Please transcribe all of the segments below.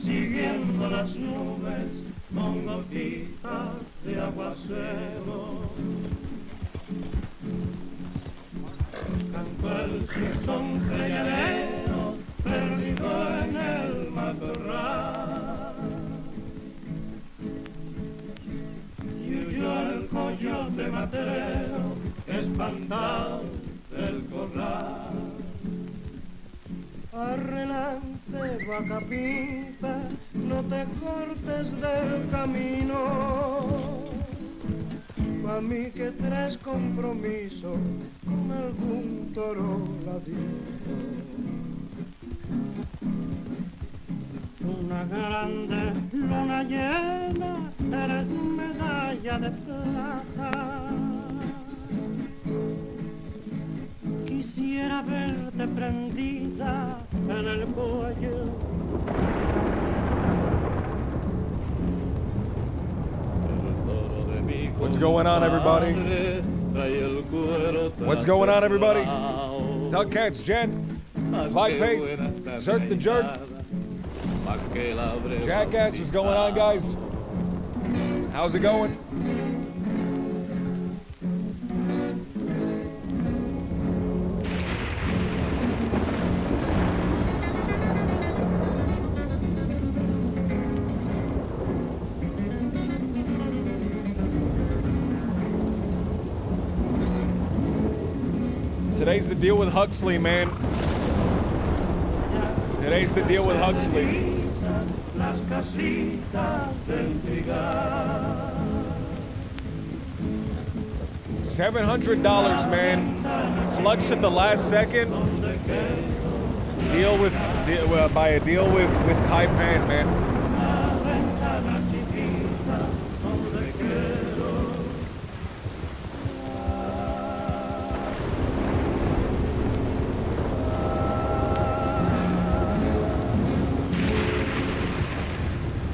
siguiendo las nubes con gotitas de aguacero. Cantó el sonrellanero perdido en el matorral. Y huyó el coyote matero espantado del corral. Arrelante, vaca pinta, no te cortes del camino. Pa' mí que traes compromiso con algún toro ladino. Una grande luna llena, eres medalla de plata. Quisiera verte prendida en el cuello. What's going on, everybody? What's going on, everybody? Duckcats, Jen, Clyde Pace, Zert the Jerk, Jackass, what's going on, guys? How's it going? Today's the deal with Huxley, man. Today's the deal with Huxley. $700, man. Clutched at the last second. By a deal with Taipan, man.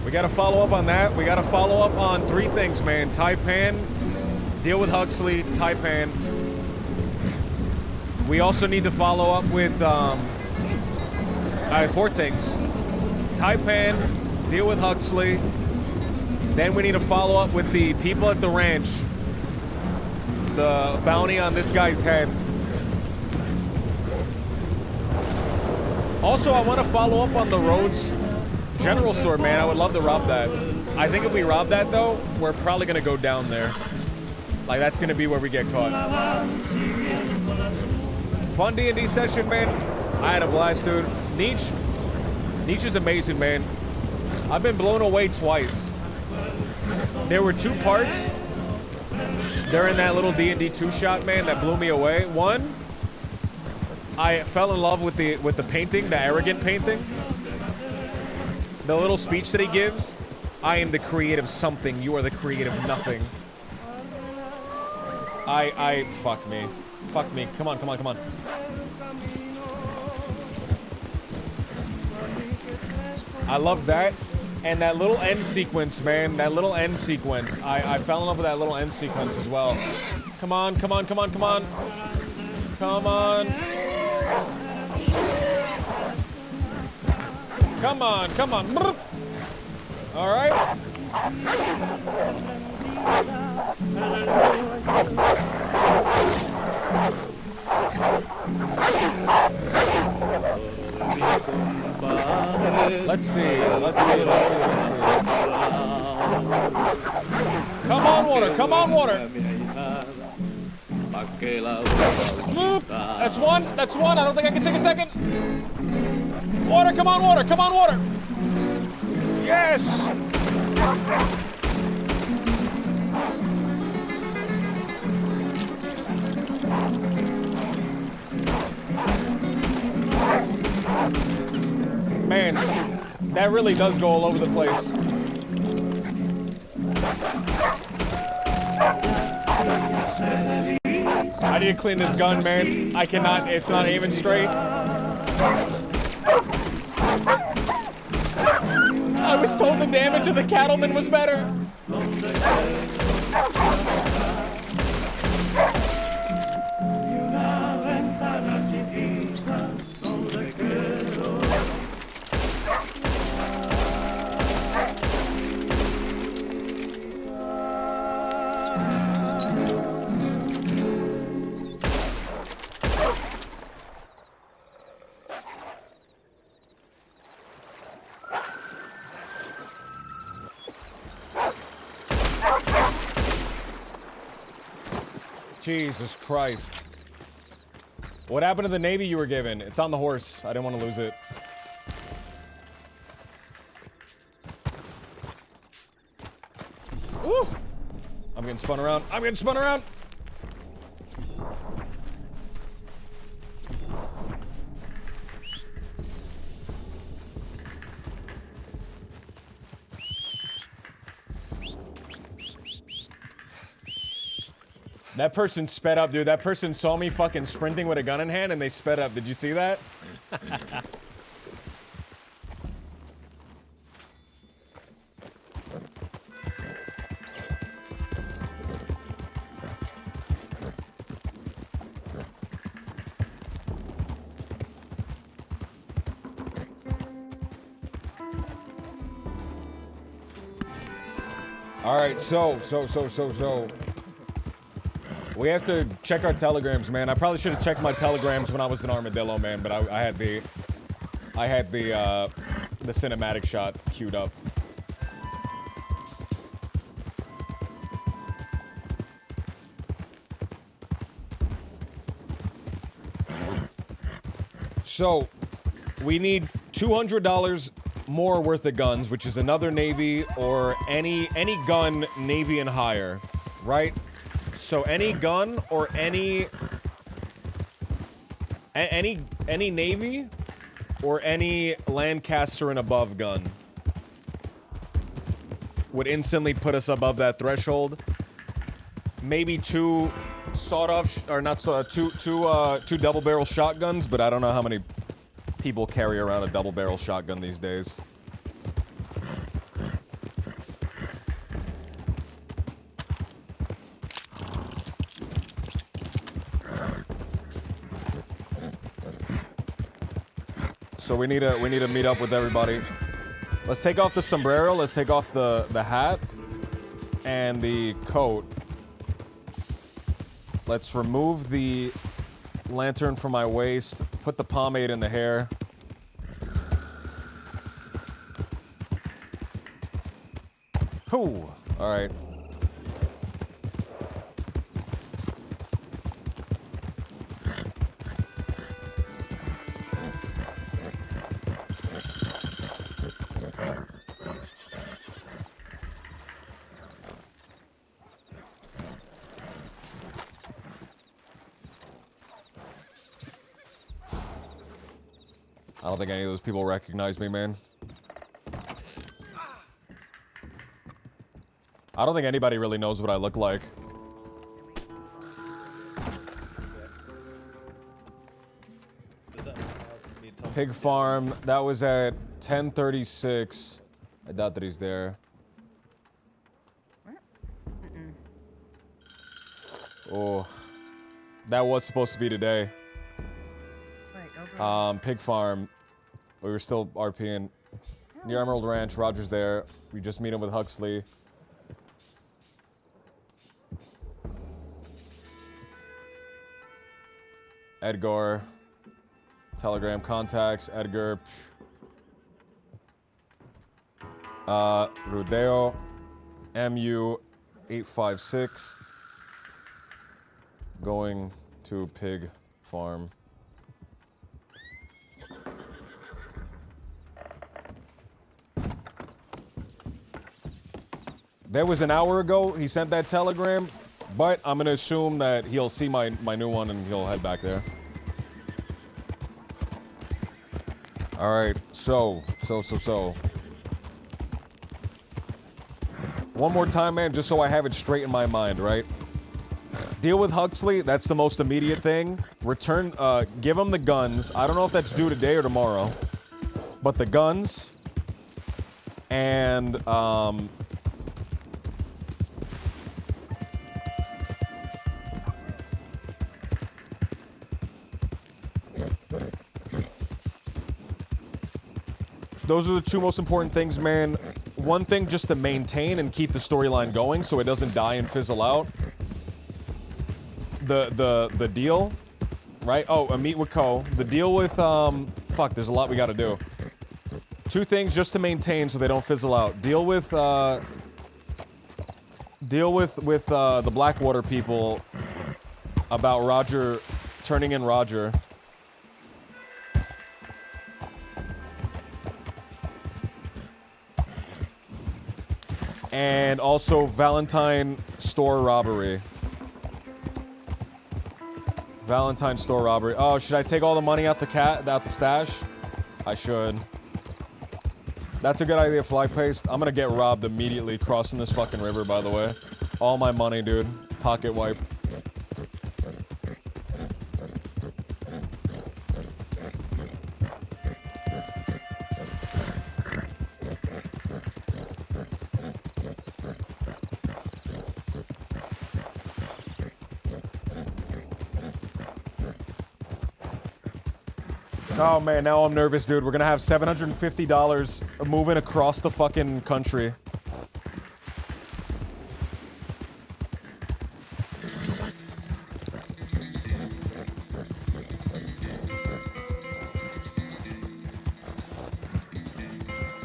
We gotta follow up on that. We gotta follow up on three things, man. Taipan, deal with Huxley, Taipan. We also need to follow up with, four things. Taipan, deal with Huxley. Then we need to follow up with the people at the ranch. The bounty on this guy's head. Also, I want to follow up on the Rhodes General Store, man. I would love to rob that. I think if we rob that, though, we're probably going to go down there. Like, that's going to be where we get caught. Fun D&D session, man. I had a blast, dude. Nietzsche is amazing, man. I've been blown away twice. There were two parts during that little D&D 2-shot, man, that blew me away. One, I fell in love with the painting, the arrogant painting. The little speech that he gives, I am the creative something, you are the creative nothing. Fuck me. Fuck me. Come on. I love that. And that little end sequence, man. That little end sequence. I fell in love with that little end sequence as well. Come on. Come on. All right. Let's see. Come on, water. That's one. I don't think I can take a second. Water, come on, water. Yes! Man, that really does go all over the place. I need to clean this gun, man. I cannot, it's not aiming straight. I was told the damage of the cattleman was better. Jesus Christ. What happened to the Navy you were given? It's on the horse. I didn't want to lose it. Woo! I'm getting spun around. I'm getting spun around! That person sped up, dude. That person saw me fucking sprinting with a gun in hand and they sped up. Did you see that? All right, so. We have to check our telegrams, man. I probably should have checked my telegrams when I was in Armadillo, man. But I had the cinematic shot queued up. So, we need $200 more worth of guns, which is another Navy or any gun Navy and higher, right? So any gun or any Navy or any Lancaster and above gun would instantly put us above that threshold. Maybe two sawed-off, or not sawed, two double-barrel shotguns, but I don't know how many people carry around a double-barrel shotgun these days. So we need to meet up with everybody. Let's take off the sombrero. Let's take off the hat and the coat. Let's remove the lantern from my waist. Put the pomade in the hair. Whew. All right. I don't think any of those people recognize me, man. I don't think anybody really knows what I look like. Pig farm, that was at 10:36. I doubt that he's there. Oh, that was supposed to be today. Pig farm. We were still RPing. Near Emerald Ranch, Roger's there. We just meet him with Huxley. Edgar. Telegram contacts. Edgar. Rodeo. MU856. Going to pig farm. That was an hour ago, he sent that telegram, but I'm gonna assume that he'll see my new one and he'll head back there. Alright, so. One more time, man, just so I have it straight in my mind, right? Deal with Huxley, that's the most immediate thing. Return, give him the guns. I don't know if that's due today or tomorrow, but the guns, and, those are the two most important things, man. One thing just to maintain and keep the storyline going so it doesn't die and fizzle out. The deal, right? Oh, a meet with Co. The deal with, fuck, there's a lot we gotta do. Two things just to maintain so they don't fizzle out. Deal with the Blackwater people about Roger turning in Roger. And also Valentine store robbery. Valentine store robbery. Oh, should I take all the money out the stash? I should. That's a good idea, Fly Paste. I'm gonna get robbed immediately crossing this fucking river, by the way. All my money, dude. Pocket wipe. Oh man, now I'm nervous, dude. We're gonna have $750 moving across the fucking country.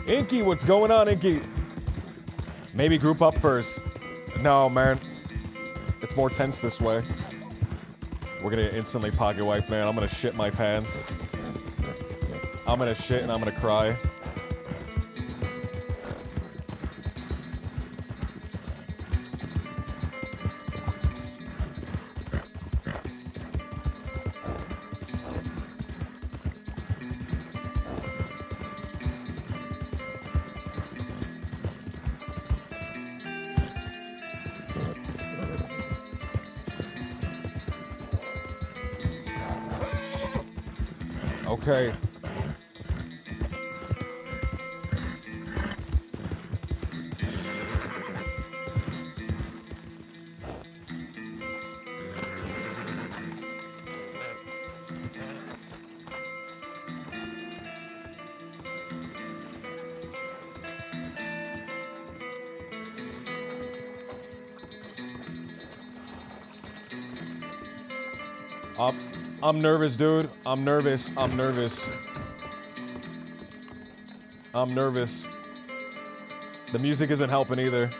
Inky, what's going on, Inky? Maybe group up first. No, man. It's more tense this way. We're gonna instantly pocket wipe, man. I'm gonna shit my pants. I'm gonna shit and I'm gonna cry. Okay. I'm nervous, dude. I'm nervous. I'm nervous. I'm nervous. The music isn't helping either.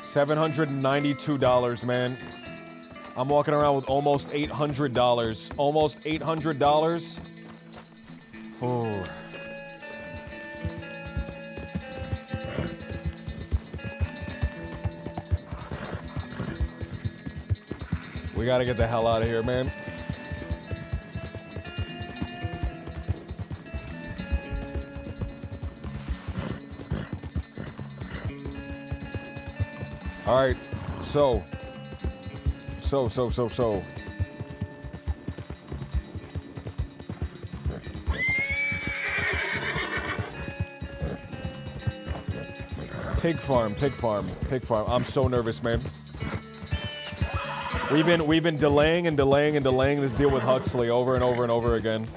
$792, man. I'm walking around with almost $800. Almost $800. Oh. We gotta get the hell out of here, man. All right, so. Pig farm. I'm so nervous, man. We've been delaying this deal with Huxley over and over and over again.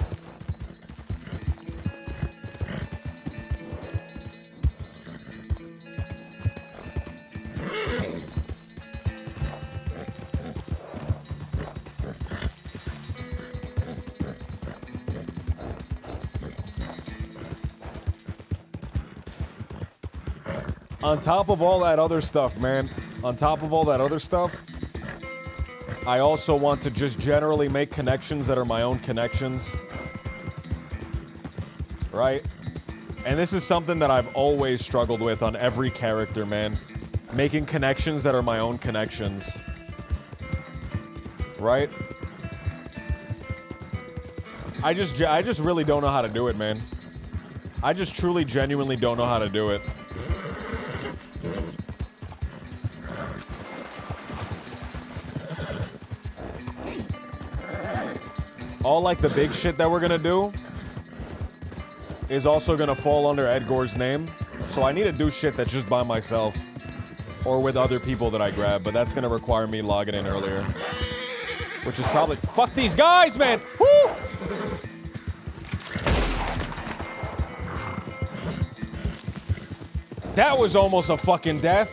On top of all that other stuff, man. On top of all that other stuff, I also want to just generally make connections that are my own connections. Right? And this is something that I've always struggled with on every character, man. Making connections that are my own connections. Right? I just really don't know how to do it, man. I just truly, genuinely don't know how to do it. All like the big shit that we're gonna do is also gonna fall under Edgar's name. So I need to do shit that's just by myself or with other people that I grab, but that's gonna require me logging in earlier. Which is probably, fuck these guys, man! Woo! That was almost a fucking death.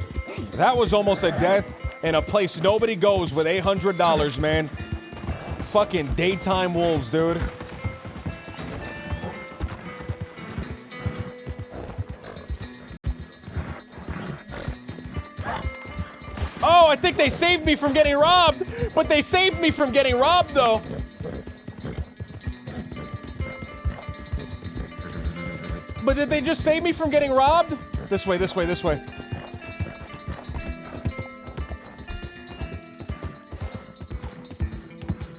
That was almost a death in a place nobody goes with $800, man. Fucking daytime wolves, dude. think they saved me from getting robbed, but they saved me from getting robbed, though. But did they just save me from getting robbed? This way, this way, this way.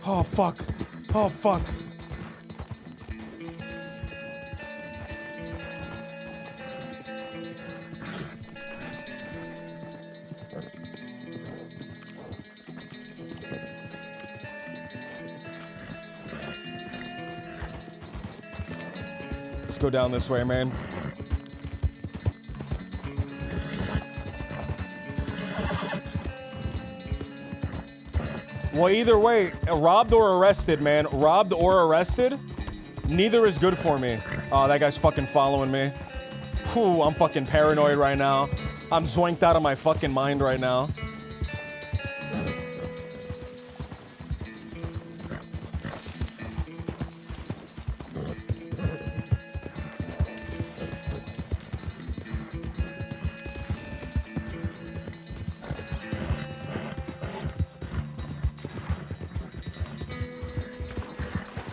Oh, fuck. Oh, fuck. Let's go down this way, man. Well, either way, robbed or arrested, man. Robbed or arrested, neither is good for me. Oh, that guy's fucking following me. Whew, I'm fucking paranoid right now. I'm zoinked out of my fucking mind right now.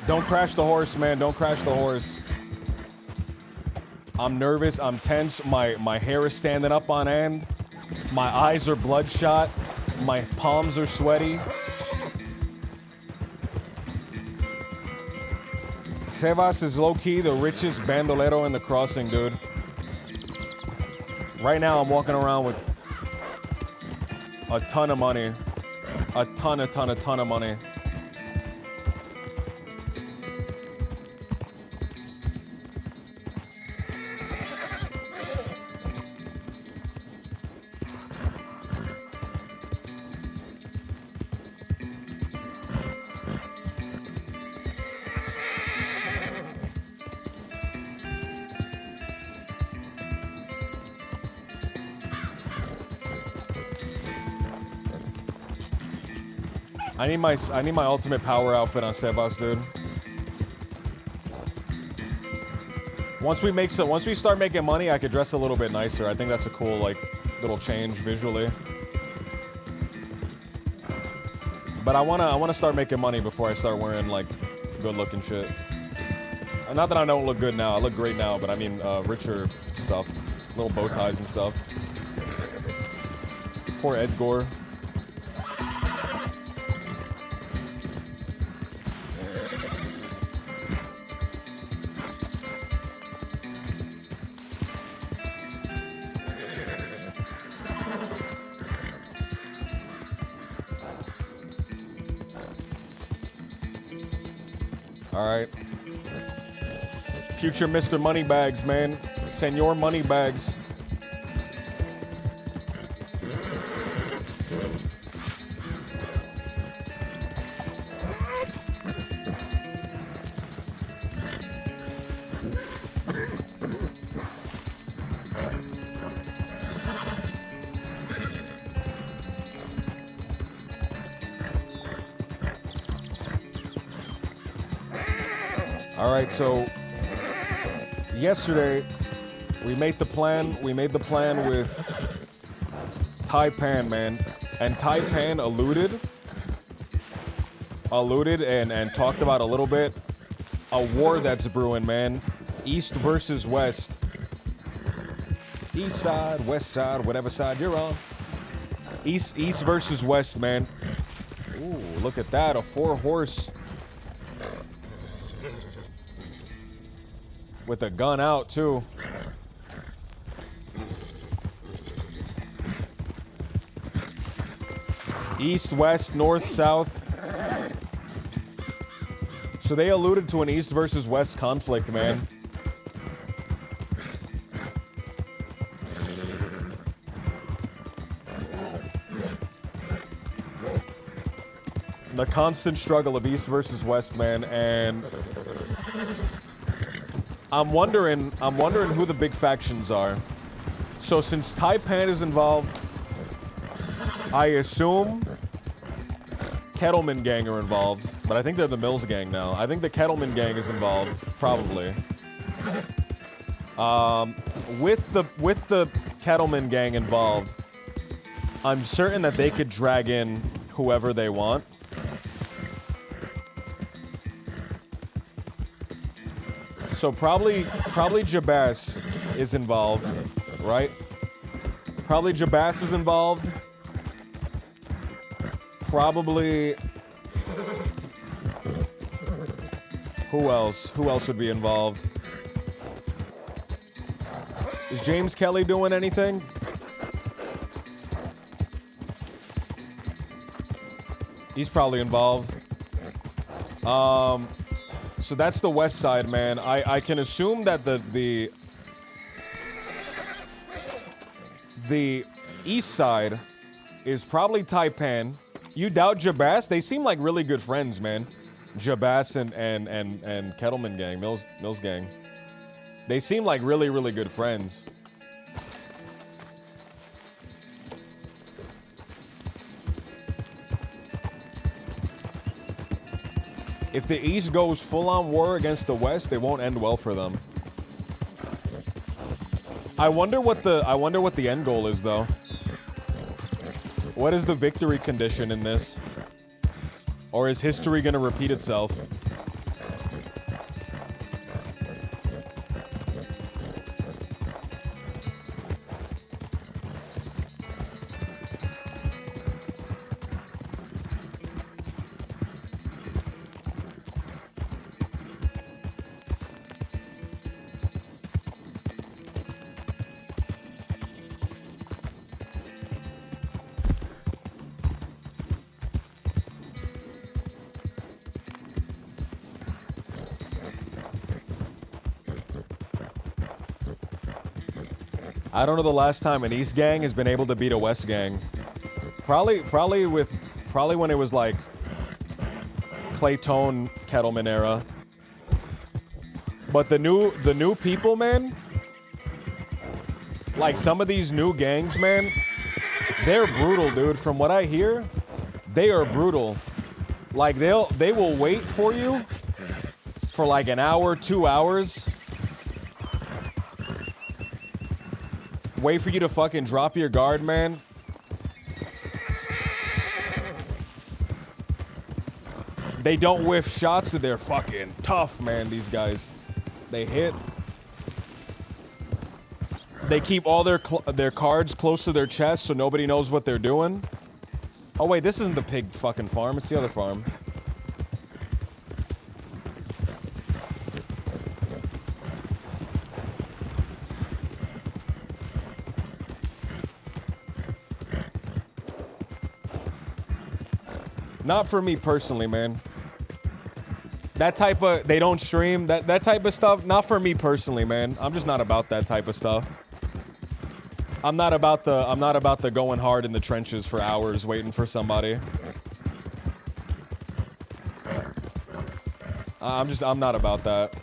Don't crash the horse, man. Don't crash the horse. I'm nervous. I'm tense. My hair is standing up on end. My eyes are bloodshot. My palms are sweaty. Sebas is low-key the richest bandolero in the crossing, dude. Right now, I'm walking around with a ton of money. A ton of money. I need my ultimate power outfit on Sebas, dude. Once we start making money, I could dress a little bit nicer. I think that's a cool, like, little change visually. But I wanna start making money before I start wearing, like, good-looking shit. Not that I don't look good now. I look great now, but I mean richer stuff, little bow ties and stuff. Poor Edgar. All right. Future Mr. Moneybags, man. Senor Moneybags. All right, so yesterday we made the plan with Taipan, man. And Taipan alluded and talked about a little bit a war that's brewing, man. East versus West. East side, West side, whatever side you're on. East versus West, man. Ooh, look at that, a 4-horse. With a gun out, too. East, west, north, south. So they alluded to an east versus west conflict, man. The constant struggle of east versus west, man, and I'm wondering who the big factions are. So since Taipan is involved, I assume Kettleman Gang are involved, but I think they're the Mills Gang now. I think the Kettleman Gang is involved, probably. With the Kettleman Gang involved, I'm certain that they could drag in whoever they want. So probably Jabaz is involved, right? Probably Jabaz is involved. Probably... Who else? Who else would be involved? Is James Kelly doing anything? He's probably involved. So that's the west side, man. I can assume that the east side is probably Taipan. You doubt Jabaz? They seem like really good friends, man. Jabaz and Kettleman gang, Mills gang. They seem like really, really good friends. If the East goes full-on war against the West, it won't end well for them. I wonder what the end goal is, though. What is the victory condition in this? Or is history gonna repeat itself? I don't know the last time an East gang has been able to beat a West gang. Probably when it was like Claytone Kettleman era. But the new people, man, like some of these new gangs, man, they're brutal, dude. From what I hear, they are brutal. Like they will wait for you for like an hour, 2 hours. Wait for you to fucking drop your guard, man. They don't whiff shots, so they're fucking tough, man, these guys. They hit. They keep all their cards close to their chest so nobody knows what they're doing. Oh, wait, this isn't the pig fucking farm. It's the other farm. Not for me personally, man. That type of, they don't stream, that type of stuff, not for me personally, man. I'm just not about that type of stuff. I'm not about the going hard in the trenches for hours waiting for somebody. I'm not about that.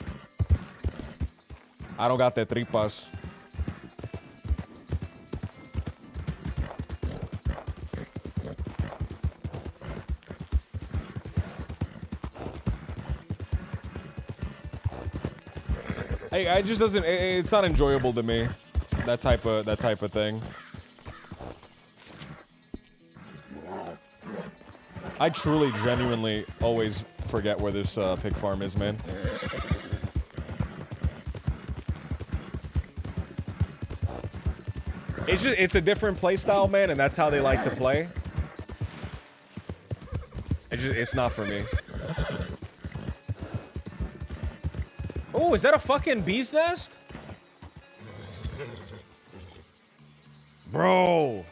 I don't got that tripas. Hey, it just doesn't. It's not enjoyable to me. That type of thing. I truly, genuinely, always forget where this pig farm is, man. It's a different play style, man, and that's how they like to play. It's not for me. Oh, is that a fucking bee's nest? Bro.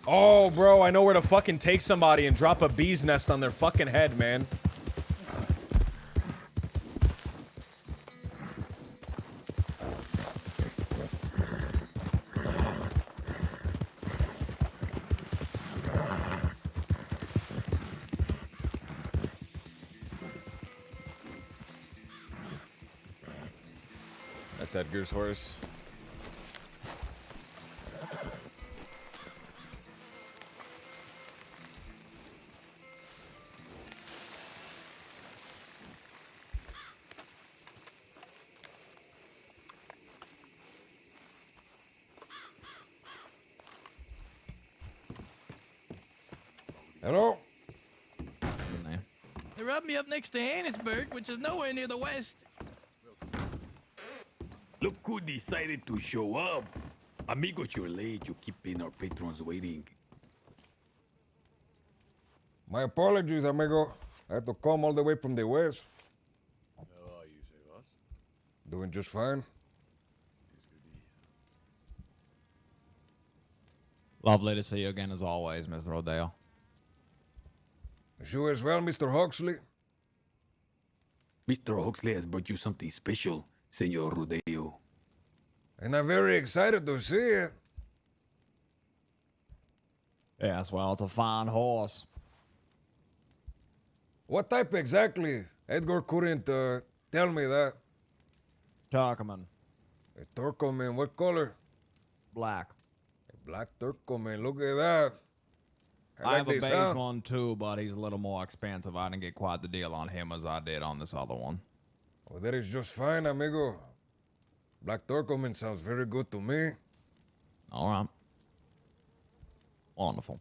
Oh, bro, I know where to fucking take somebody and drop a bee's nest on their fucking head, man. That's Edgar's horse. Hello? They rubbed me up next to Annisburg, which is nowhere near the west. Look who decided to show up. Amigos, you're late. You're keeping our patrons waiting. My apologies, amigo. I had to come all the way from the west. How are you, Sebas? Doing just fine. Lovely to see you again as always, Mr. Rodeo. You as well, Mr. Huxley? Mr. Huxley has brought you something special, Senor Rodeo. And I'm very excited to see it. Yes, well, it's a fine horse. What type exactly? Edgar couldn't tell me that. Turkoman. A Turcoman, what color? Black. A black Turcoman, look at that. I have a they base sound. one too, but he's a little more expensive. I didn't get quite the deal on him as I did on this other one. Well, that is just fine, amigo. Black Turcoman sounds very good to me. All right. Wonderful.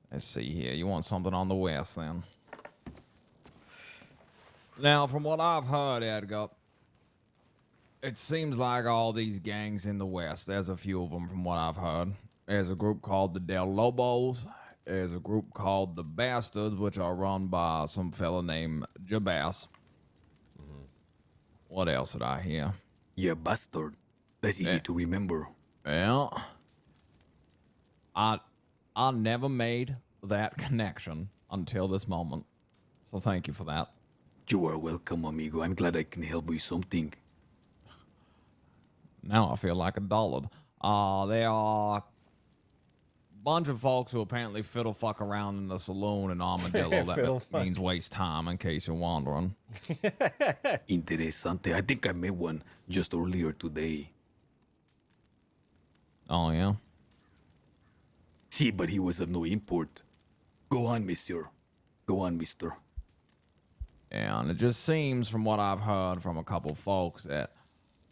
Let's see here. You want something on the west, then? Now, from what I've heard, Edgar, it seems like all these gangs in the west, there's a few of them from what I've heard. There's a group called the Del Lobos. There's a group called the Bastards, which are run by some fella named Jabas. What else did I hear? Yeah, bastard. That's easy to remember. Well, I never made that connection until this moment. So thank you for that. You are welcome, amigo. I'm glad I can help you with something. Now I feel like a dollard. There are a bunch of folks who apparently fiddle fuck around in the saloon in Armadillo. That means waste time, in case you're wondering. Interesante. I think I met one just earlier today. Oh, yeah? See, but he was of no import. Go on, monsieur. Go on, mister. Yeah, and it just seems from what I've heard from a couple folks that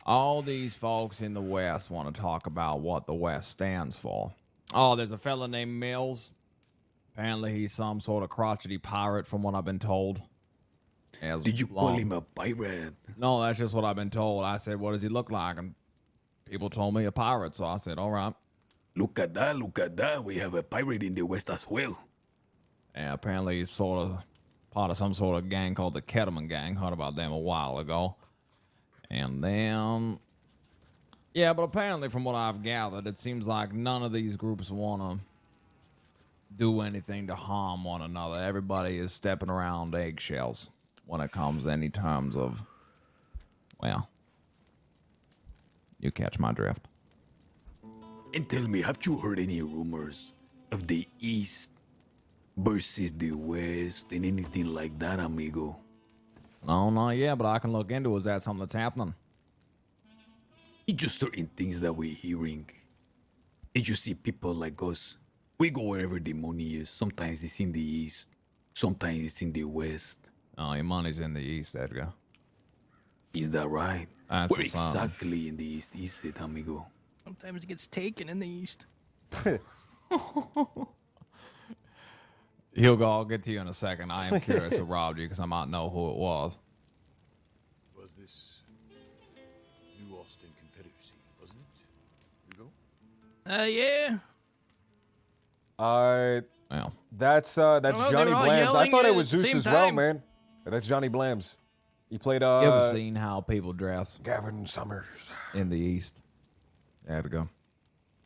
all these folks in the West want to talk about what the West stands for. Oh, there's a fella named Mills. Apparently he's some sort of crotchety pirate from what I've been told. Did you call him a pirate? No, that's just what I've been told. I said, what does he look like? And people told me a pirate, so I said, all right. Look at that, look at that. We have a pirate in the West as well. And apparently he's sort of part of some sort of gang called the Kettleman Gang. Heard about them a while ago. And then, yeah, but apparently from what I've gathered, it seems like none of these groups want to do anything to harm one another. Everybody is stepping around eggshells when it comes to any terms of, well, you catch my drift. And tell me, have you heard any rumors of the East versus the West and anything like that, amigo? No, not yet, but I can look into it. Is that something that's happening? It's just certain things that we're hearing. And you see people like us, we go wherever the money is. Sometimes it's in the East, sometimes it's in the West. Oh, your money's in the East, Edgar. Is that right? That's Where what's up. exactly in the East is it, amigo? Sometimes it gets taken in the east. Hugo, I'll get to you in a second. I am curious who robbed you because I might know who it was. Was this New Austin Confederacy, wasn't it? Hugo? Yeah. Well, That's Well, Johnny they were all Blams. I yelling thought at it was the Zeus same as well, time. man. That's Johnny Blams. He played you ever seen how people dress Gavin Summers. in the East? Edgar.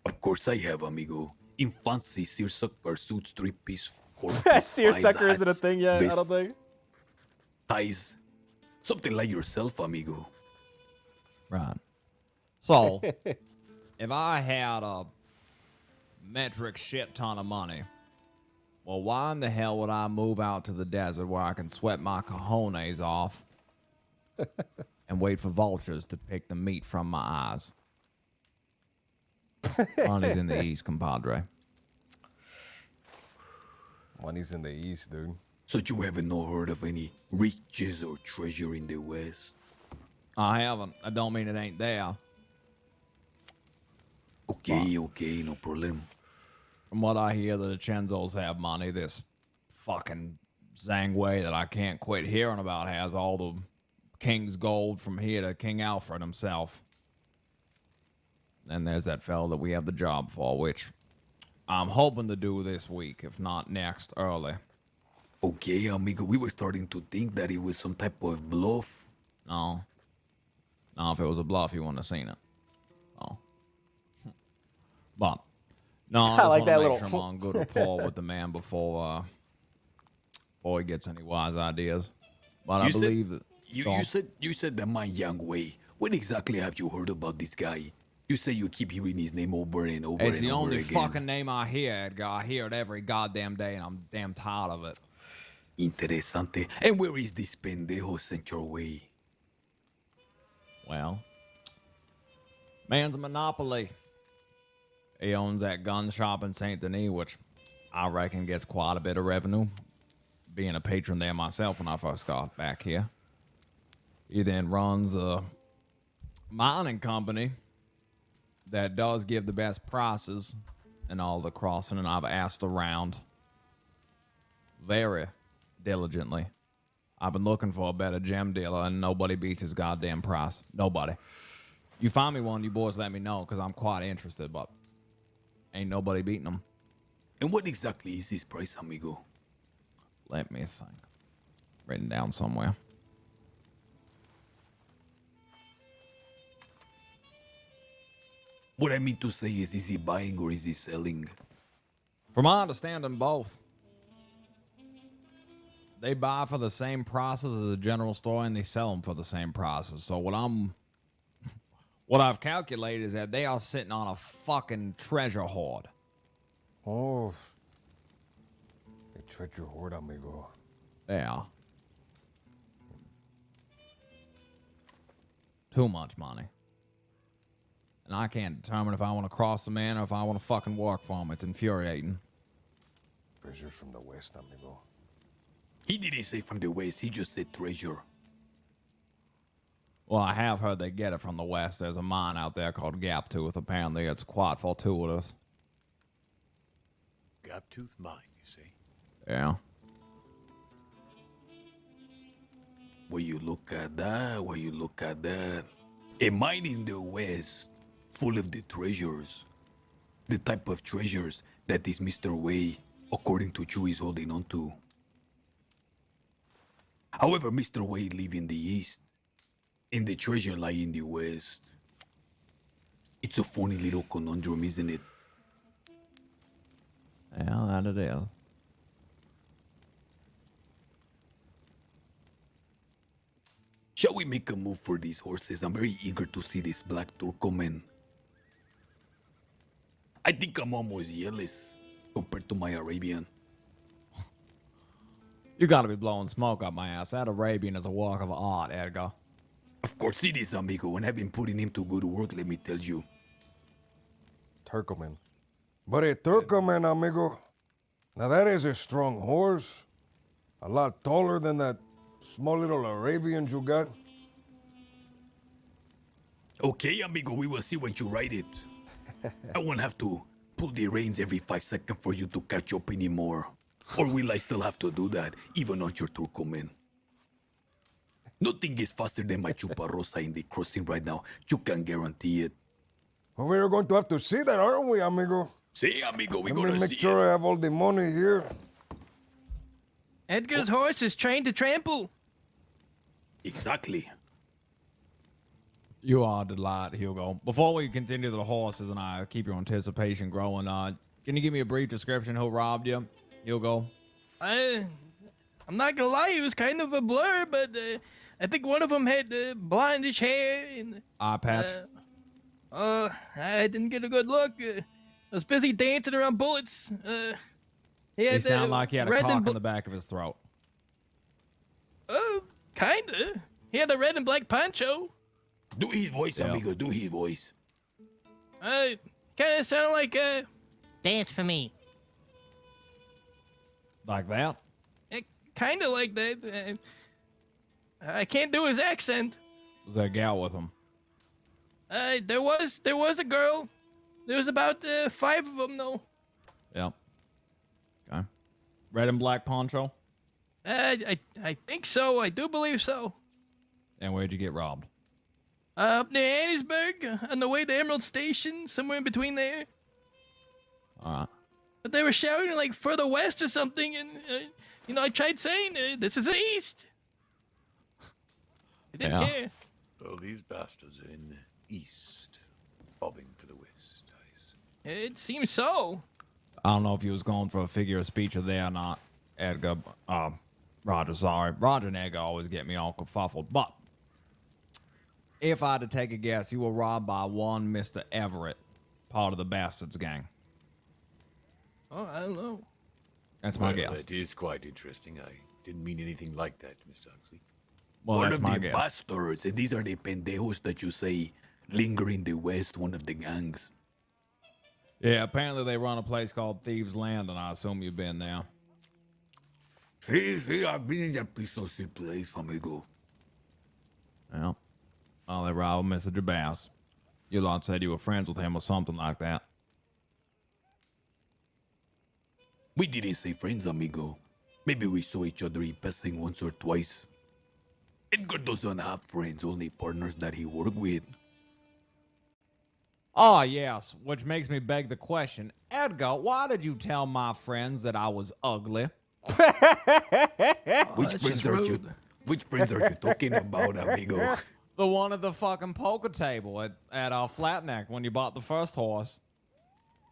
Of course I have, amigo. In fancy seersucker suits, three-piece, Seersucker isn't a thing yet, I don't think. Ties. Something like yourself, amigo. Right. So, if I had a metric shit ton of money, well, why in the hell would I move out to the desert where I can sweat my cojones off and wait for vultures to pick the meat from my eyes? Money's in the East, compadre. Money's in the East, dude. So you haven't no heard of any riches or treasure in the West? I haven't. I don't mean it ain't there. Okay, okay, no problem. From what I hear, the Chenzos have money. This fucking Zangwei that I can't quit hearing about has all the king's gold from here to King Alfred himself. And there's that fellow that we have the job for, which I'm hoping to do this week, if not next, early. Okay, amigo, we were starting to think that it was some type of bluff. No. No, if it was a bluff, you wouldn't have seen it. Oh. But, no, I just like want that to make little- sure I'm on good rapport with the man before he gets any wise ideas. But I You said- believe that... Go on. You said the man Yang Wei. When exactly have you heard about this guy? You say you keep hearing his name over and over It's and the over only again. fucking name I hear, Edgar. I hear it every goddamn day, and I'm damn tired of it. Interesante. And where is this pendejo sent your way? Well, man's a monopoly. He owns that gun shop in Saint Denis, which I reckon gets quite a bit of revenue. Being a patron there myself when I first got back here. He then runs a mining company that does give the best prices in all the crossing, and I've asked around very diligently. I've been looking for a better gem dealer, and nobody beats his goddamn price. Nobody. You find me one, you boys let me know, because I'm quite interested, but ain't nobody beating them. And what exactly is his price, amigo? Let me think. Written down somewhere. What I mean to say is he buying or is he selling? From my understanding, both. They buy for the same prices as the general store, and they sell them for the same prices. So what I've calculated is that they are sitting on a fucking treasure hoard. Oh. A treasure hoard, amigo. Yeah. Too much money. And I can't determine if I want to cross the man or if I want to fucking work for him. It's infuriating. Treasures from the west, amigo. He didn't say from the west, he just said treasure. Well, I have heard they get it from the west. There's a mine out there called Gap Tooth. Apparently, it's quite fortuitous. Gaptooth mine, you say? Yeah. When you look at that, a mine in the west, full of the treasures. The type of treasures that this Mr. Wei, according to Chu, is holding on to. However, Mr. Wei live in the east, and the treasure lie in the west. It's a funny little conundrum, isn't it? Yeah, that it is. Shall we make a move for these horses? I'm very eager to see this black Turkoman. I think I'm almost jealous compared to my Arabian. You gotta be blowing smoke up my ass. That Arabian is a work of art, Edgar. Of course it is, amigo, and I've been putting him to good work, let me tell you. Turkoman. But a Turkoman, amigo. Now that is a strong horse. A lot taller than that small little Arabian you got. Okay, amigo, we will see when you ride it. I won't have to pull the reins every 5 seconds for you to catch up anymore. Or will I still have to do that, even on your Turkoman? Nothing is faster than my Chuparosa in the crossing right now. You can guarantee it. Well, we're going to have to see that, aren't we, amigo? See, amigo, we're Let me gonna make see sure it. I have all the money here. Edgar's horse is trained to trample. Exactly. You are a delight, Hugo. Before we continue the horses and I keep your anticipation growing, can you give me a brief description who robbed you, Hugo? I'm not gonna lie, it was kind of a blur, but I think one of them had blondish hair and Eye patch. I didn't get a good look. I was busy dancing around bullets. He He had sounded like he had a red and cock in bl- the back of his throat. Kinda. He had a red and black poncho. Do his voice, Yeah. amigo, do his voice. Kinda sounded like Dance for me. Like that? kinda like that. I can't do his accent. Was there a gal with him? There was a girl. There was about 5 of them though. Yep. Okay. Red and black poncho. I think so. I do believe so. And where'd you get robbed? Up near Annisburg, on the way to Emerald Station, somewhere in between there. All right. But they were shouting like further west or something, and I tried saying this is the east. They didn't Yeah. care. So these bastards are in the east, bobbing for the west, I see. It seems so. I don't know if he was going for a figure of speech or there or not, Edgar. Roger, sorry. Roger and Edgar always get me all kerfuffled. But if I had to take a guess, you were robbed by one Mr. Everett, part of the Bastards gang. Oh, I don't know. That's my guess. That is quite interesting. I didn't mean anything like that, Mr. Huxley. Well, One that's of my the guess. bastards, and these are the pendejos that you say linger in the west, one of the gangs. Yeah, apparently they run a place called Thieves Land, and I assume you've been there. See, I've been in that piece place, amigo. Yeah. Well, they robbed Mr. Jabaz. You lot said you were friends with him or something like that. We didn't say friends, amigo. Maybe we saw each other in passing once or twice. Edgar doesn't have friends, only partners that he worked with. Oh, yes, which makes me beg the question. Edgar, why did you tell my friends that I was ugly? Which that's friends just are you? rude. Which friends are you talking about, amigo? The one at the fucking poker table at Flatneck when you bought the first horse.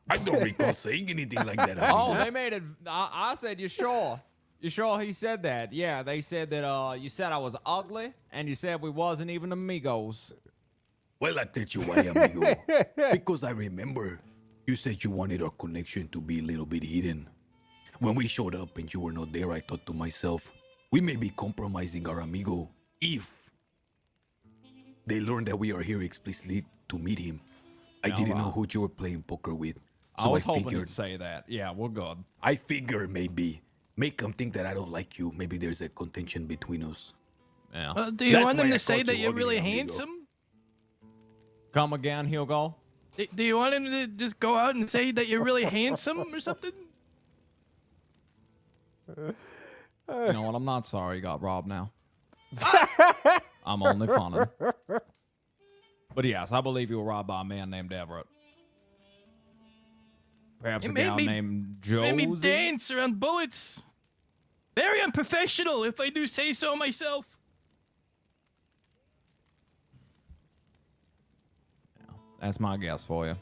I don't recall saying anything like that, Oh, amigo. they made it. I said, you sure? You sure he said that? Yeah, they said that you said I was ugly, and you said we wasn't even amigos. Well, I tell you why, amigo. Because I remember you said you wanted our connection to be a little bit hidden. When we showed up and you were not there, I thought to myself, we may be compromising our amigo if they learn that we are here explicitly to meet him. I Yeah, didn't well. know who you were playing poker with. I So was I hoping figured, you'd say that. Yeah, we're good. I figure maybe make them think that I don't like you. Maybe there's a contention between us. Yeah. Well, do you That's want them why I to say called that you you're ugly, really amigo. handsome? Come again, Hugo? Do you want him to just go out and say that you're really handsome or something? You know what? I'm not sorry you got robbed now. I'm only funning. But yes, I believe you were robbed by a man named Everett. Perhaps It a made gal me- named Made me Josie. dance around bullets. Very unprofessional, if I do say so myself. That's my guess for you.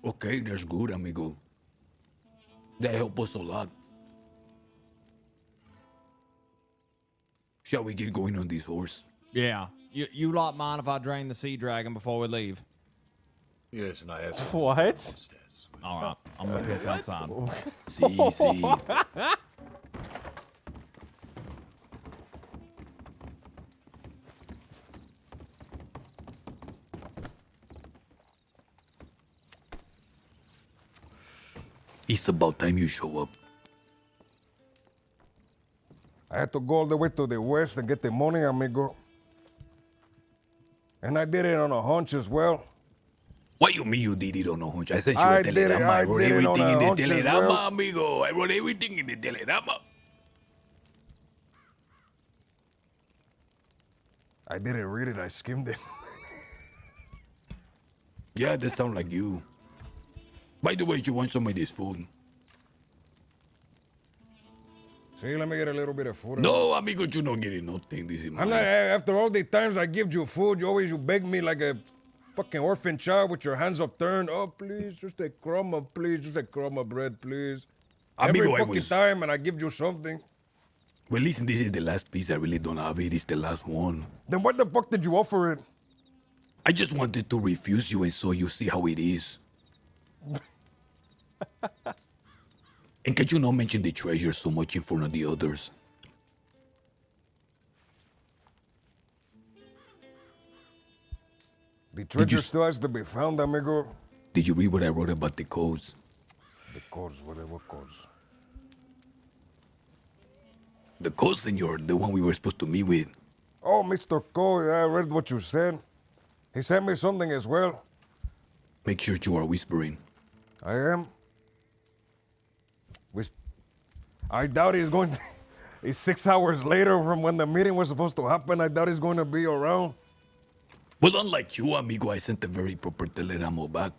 Okay, that's good, amigo. That helped us a lot. Shall we get going on this horse? Yeah. You lot mind if I drain the sea dragon before we leave? Yes, and I have What? upstairs. All right. I'm going to piss outside. See. It's about time you show up. I had to go all the way to the west and get the money, amigo. And I did it on a hunch as well. What you mean you did it on a hunch? I sent you I a did it- telegrama. I I wrote did it on everything a in the hunch as telegrama, well. amigo. I wrote everything in the telegrama. I didn't read it, I skimmed it. Yeah, that sounds like you. By the way, you want some of this food? See, let me get a little bit of food. No, amigo, you're not getting nothing. This is I'm mine. not, after all the times I give you food, you beg me like a fucking orphan child with your hands upturned. Oh, please, just a crumb of, please, just a crumb of bread, please. Amigo, Every I fucking was... time, and I give you something. Well, listen, this is the last piece. I really don't have it. It's the last one. Then what the fuck did you offer it? I just wanted to refuse you and so you see how it is. And can you not mention the treasure so much in front of the others? The treasure you- still has to be found, amigo. Did you read what I wrote about the codes? The codes, whatever codes. The codes, senor, the one we were supposed to meet with. Oh, Mr. Cole, I read what you said. He sent me something as well. Make sure you are whispering. I am. I doubt he's going to. It's 6 hours later from when the meeting was supposed to happen. I doubt he's going to be around. Well, unlike you, amigo, I sent a very proper telegrama back.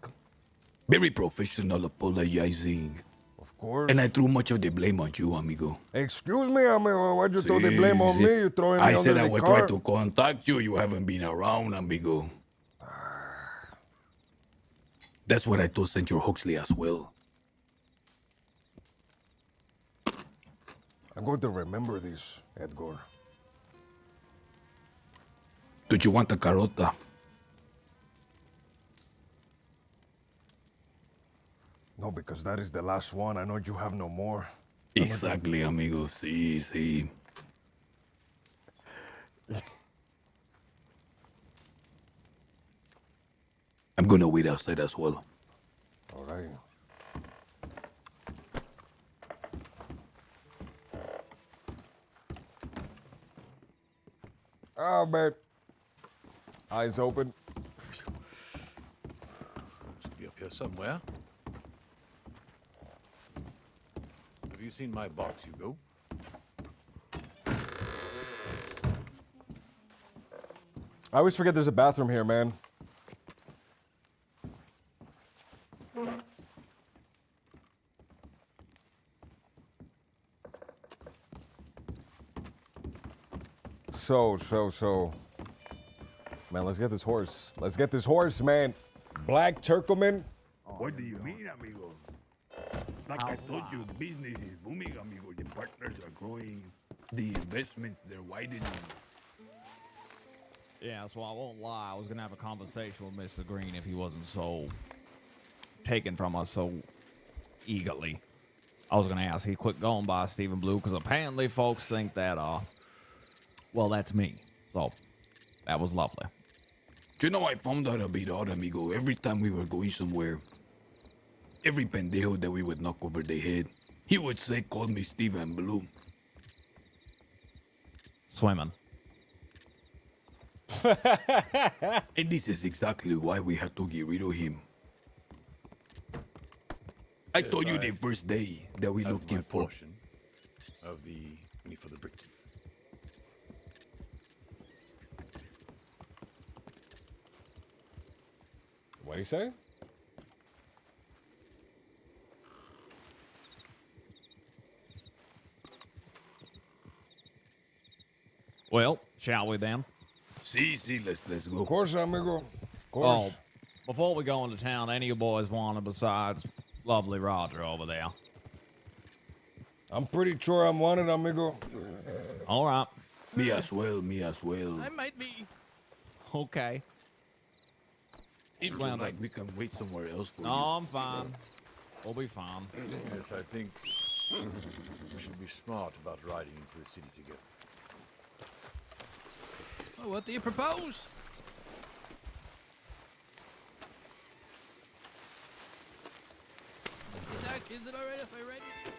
Very professional apologizing. Of course. And I threw much of the blame on you, amigo. Excuse me, amigo. Why'd you throw the blame on me? You throwing me I under said I the would car. try to contact you. You haven't been around, amigo. That's what I told Senator Huxley as well. I'm going to remember this, Edgar. Do you want a carota? No, because that is the last one. I know you have no more. Exactly, amigo. Sí, sí. I'm gonna wait outside as well. All right. Oh, man. Eyes open. Must be up here somewhere. Have you seen my box, Hugo? I always forget there's a bathroom here, man. So. Man, let's get this horse. Let's get this horse, man. Black Turkleman. What do you mean, amigo? Like I told you, business is booming, amigo. The partners are growing. The investments, they're widening. Yeah, so I won't lie. I was gonna have a conversation with Mr. Green if he wasn't so taken from us so eagerly. I was gonna ask he quit going by Stephen Blue because apparently folks think that well, that's me. So that was lovely. Do you know, I found out a bit odd, amigo. Every time we were going somewhere, every pendejo that we would knock over the head, he would say, call me Stephen Blue. Swimming. And this is exactly why we had to get rid of him. I told you the first day that we Have looking my for. portion of the money for the brick. What do you say? Well, shall we then? See, let's go. Of course, amigo. Of Oh, course. before we go into town, any of you boys wanted besides lovely Roger over there? I'm pretty sure I'm wanted, amigo. All right. Me as well. I might be. Okay. If you like, we can wait somewhere else for No, I'm fine. We'll be fine. Yes, I think we should be smart about riding into the city together. Oh, what do you propose? Doc, is it alright if I ride you?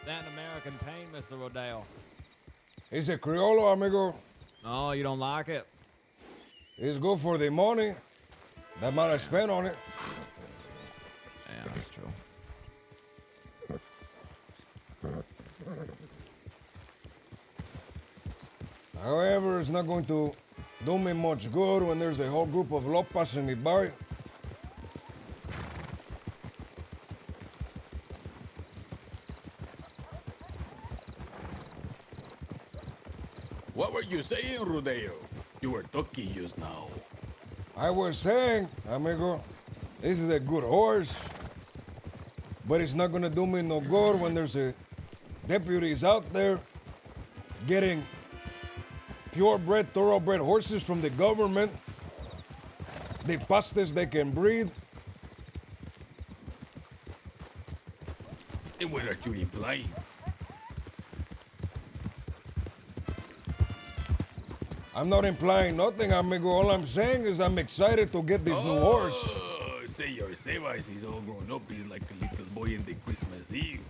That American paint, Mr. Rodale. It's a Criollo, amigo. No, you don't like it? It's good for the money. That amount I spent on it. Yeah, that's true. However, it's not going to do me much good when there's a whole group of lopas in the bar. you saying, Rodeo? You were talking just now. I was saying, amigo, this is a good horse, but it's not gonna do me no good when there's a deputies out there getting purebred, thoroughbred horses from the government, the fastest they can breed. And what are you implying? I'm not implying nothing, amigo. All I'm saying is I'm excited to get this new horse. Senor Sebas is all grown up. He's like a little boy in the Christmas Eve.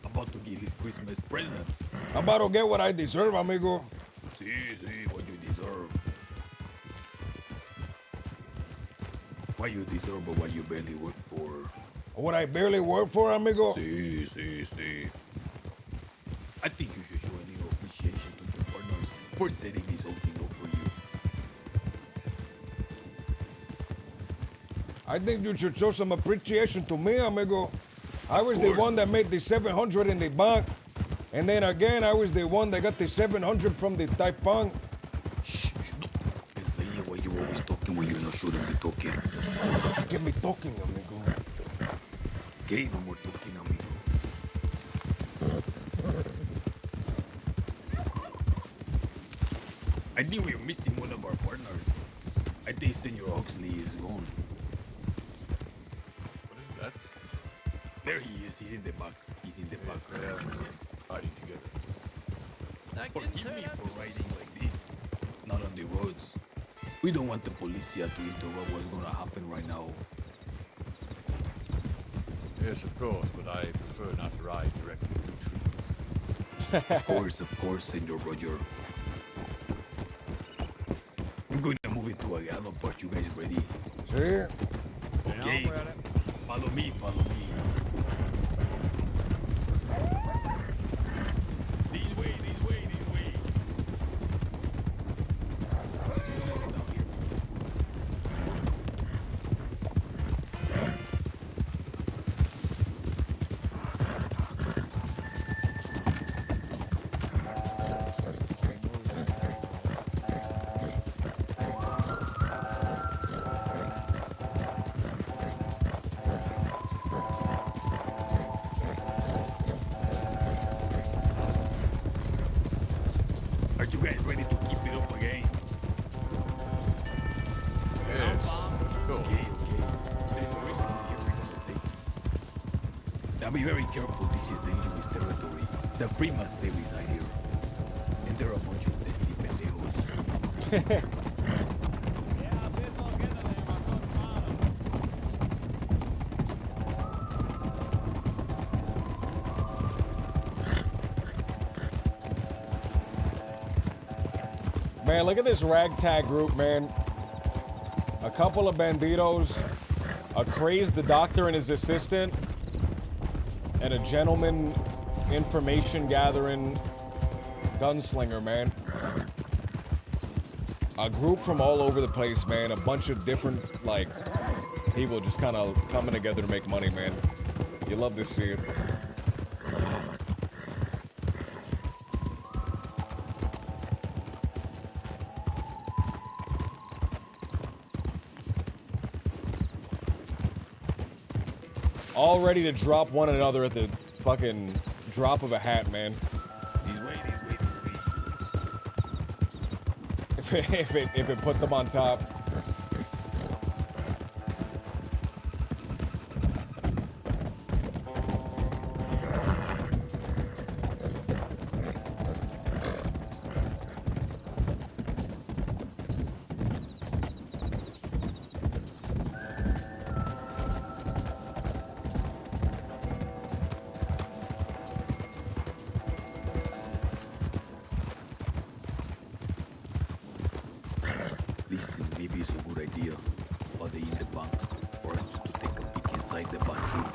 About to get his Christmas present. I'm about to get what I deserve, amigo. See, what you deserve. What you deserve, but what you barely work for. What I barely work for, amigo? See. I think you should show a little appreciation to your partners for setting this whole thing up for you. I think you should show some appreciation to me, amigo. I was the one that made the 700 in the bank. And then again, I was the one that got the 700 from the Taipang. Shh, no. It's saying why you always talking when you're not shouldn't be talking. You get me talking, amigo. Okay, no more talking, amigo. I think we're missing one of our partners. I think Senor Oxley is gone. What is that? There he is. He's in the back. They are fighting together. Forgive me for riding like this. Not on the roads. We don't want the policia to interrupt what's gonna happen right now. Yes, of course, but I prefer not to ride directly through trees. Of course, Senor Roger. I'm going to move into a gallop part. You guys ready? See? Okay. Follow me. This way. Down here. Are you guys ready to keep it up again? Yes, cool. Okay. There's a river here we're gonna take. Now be very careful. This is dangerous territory. The Freemans they reside here, and they're a bunch of testy pendejos. Man, look at this ragtag group, man. A couple of banditos, a crazed the doctor and his assistant, and a gentleman information gathering gunslinger, man. A group from all over the place, man. A bunch of different, like, people just kind of coming together to make money, man. You love to see it. All ready to drop one another at the fucking drop of a hat, man. This way. If it put them on top. Listen, maybe it's a good idea. While they in the bank, for us to take a peek inside the basket.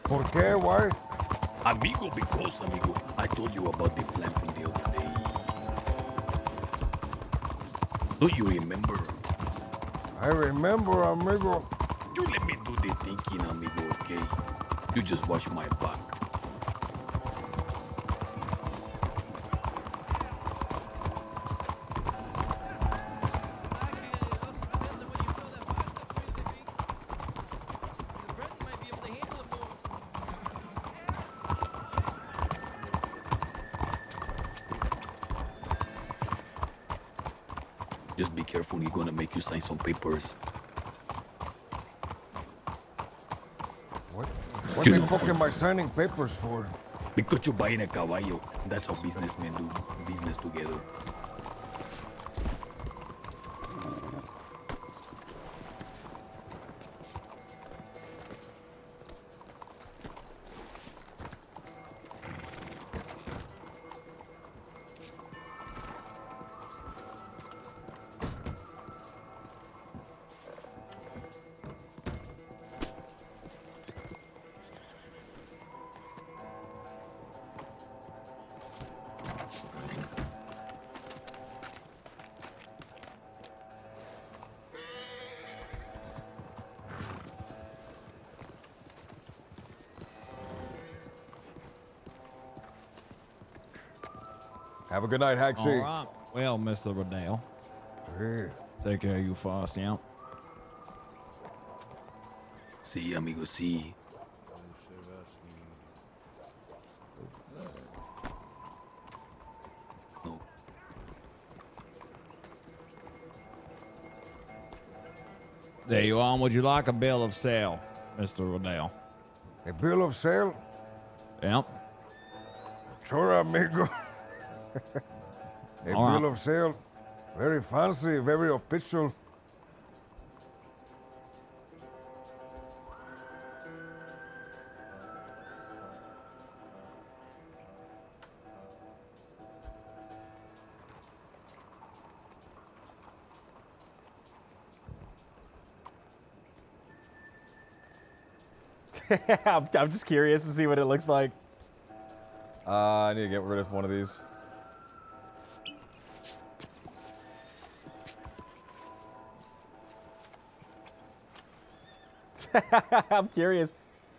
¿Por qué? Why? Amigo, because, amigo, I told you about the plan from the other day. Don't you remember? I remember, amigo. You let me do the thinking, amigo, okay? You just watch my back. Just be careful. He's gonna make you sign some papers. What they poking my signing papers for? Because you're buying a caballo. That's how businessmen do business together. Have a good night, All Haxie. right. Well, Mr. Riddell, Hey. take care of you fast, yeah. Sí, amigo, sí. No. There you are. Would you like a bill of sale, Mr. Riddell? A bill of sale? Yep. Sure, amigo. A All right. bill of sale. Very fancy, very official. I'm just curious to see what it looks like. I need to get rid of one of these. I'm curious.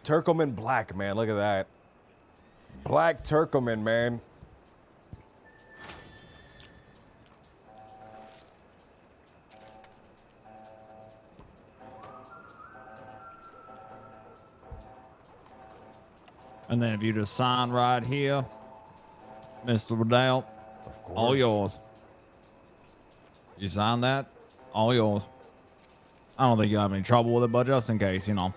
Turkleman Black, man. Look at that. Black Turkleman, man. And then if you just sign right here, Mr. Riddell, Of course. all yours. You sign that, all yours. I don't think you have any trouble with it, but just in case, you know.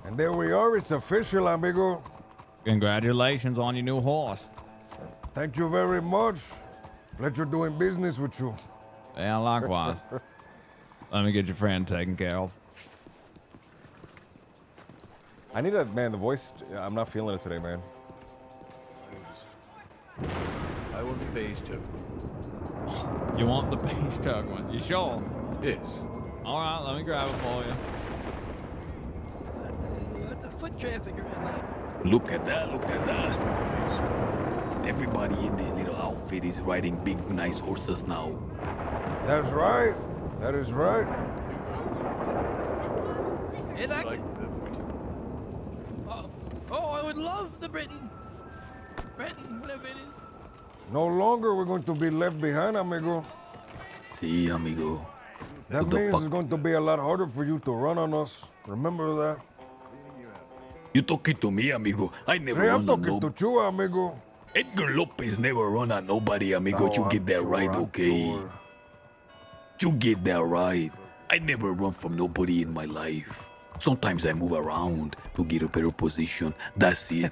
And there we are. It's official, amigo. Congratulations on your new horse. Thank you very much. Pleasure doing business with you. Yeah, likewise. Let me get your friend taken care of. I need a, man, the voice, I'm not feeling it today, man. I want the base token. You want the base truck one? You sure? Yes. All right, let me grab it for you. Lots of foot traffic around here. Look at that, look at that. Everybody in this little outfit is riding big, nice horses now. That's right. That is right. Hey, that, Like the I would love the Britain, whatever it is. No longer we're going to be left behind, amigo. Sí, amigo. That What the means fuck? it's going to be a lot harder for you to run on us. Remember that? You talking to me, amigo? I never Hey, run I'm on talking no... to you, amigo. Edgar Lopez never run on nobody, amigo. Oh, You get I'm that sure, right, I'm okay? sure. You get that right. I never run from nobody in my life. Sometimes I move around to get a better position. That's it.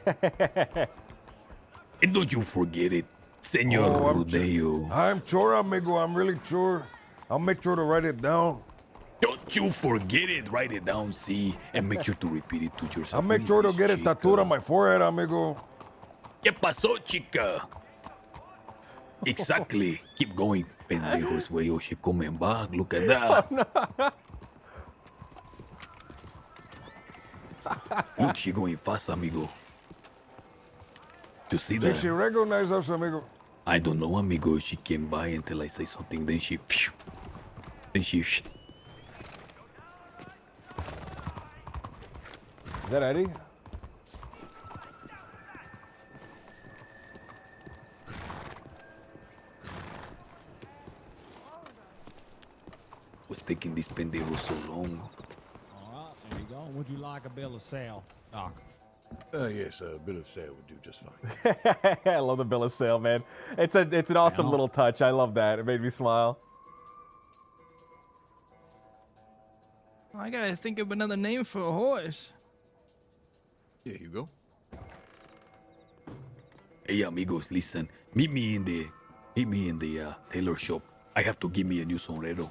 And don't you forget it, Senor Oh, Rodeo. I'm sure, amigo. I'm really sure. I'll make sure to write it down. Don't you forget it. Write it down, see, and make sure to repeat it to yourself. I'll make sure to get it tattooed on my forehead, amigo. ¿Qué pasó, chica? Exactly. Keep going, pendejos, way. Oh, she coming back. Look at that. Look, she going fast, amigo. You see Did that? she recognize us, amigo? I don't know, amigo. She came by until I say something. Then she... Then she... Is that Eddie? What's taking this pendejo so long? All right, there you go. Would you like a bill of sale, Doc? Yes, a bill of sale would do just fine. I love the bill of sale, man. It's an awesome Yeah. little touch. I love that. It made me smile. I gotta think of another name for a horse. Here you go. Hey, amigos, listen. Meet me in the tailor shop. I have to give me a new sombrero.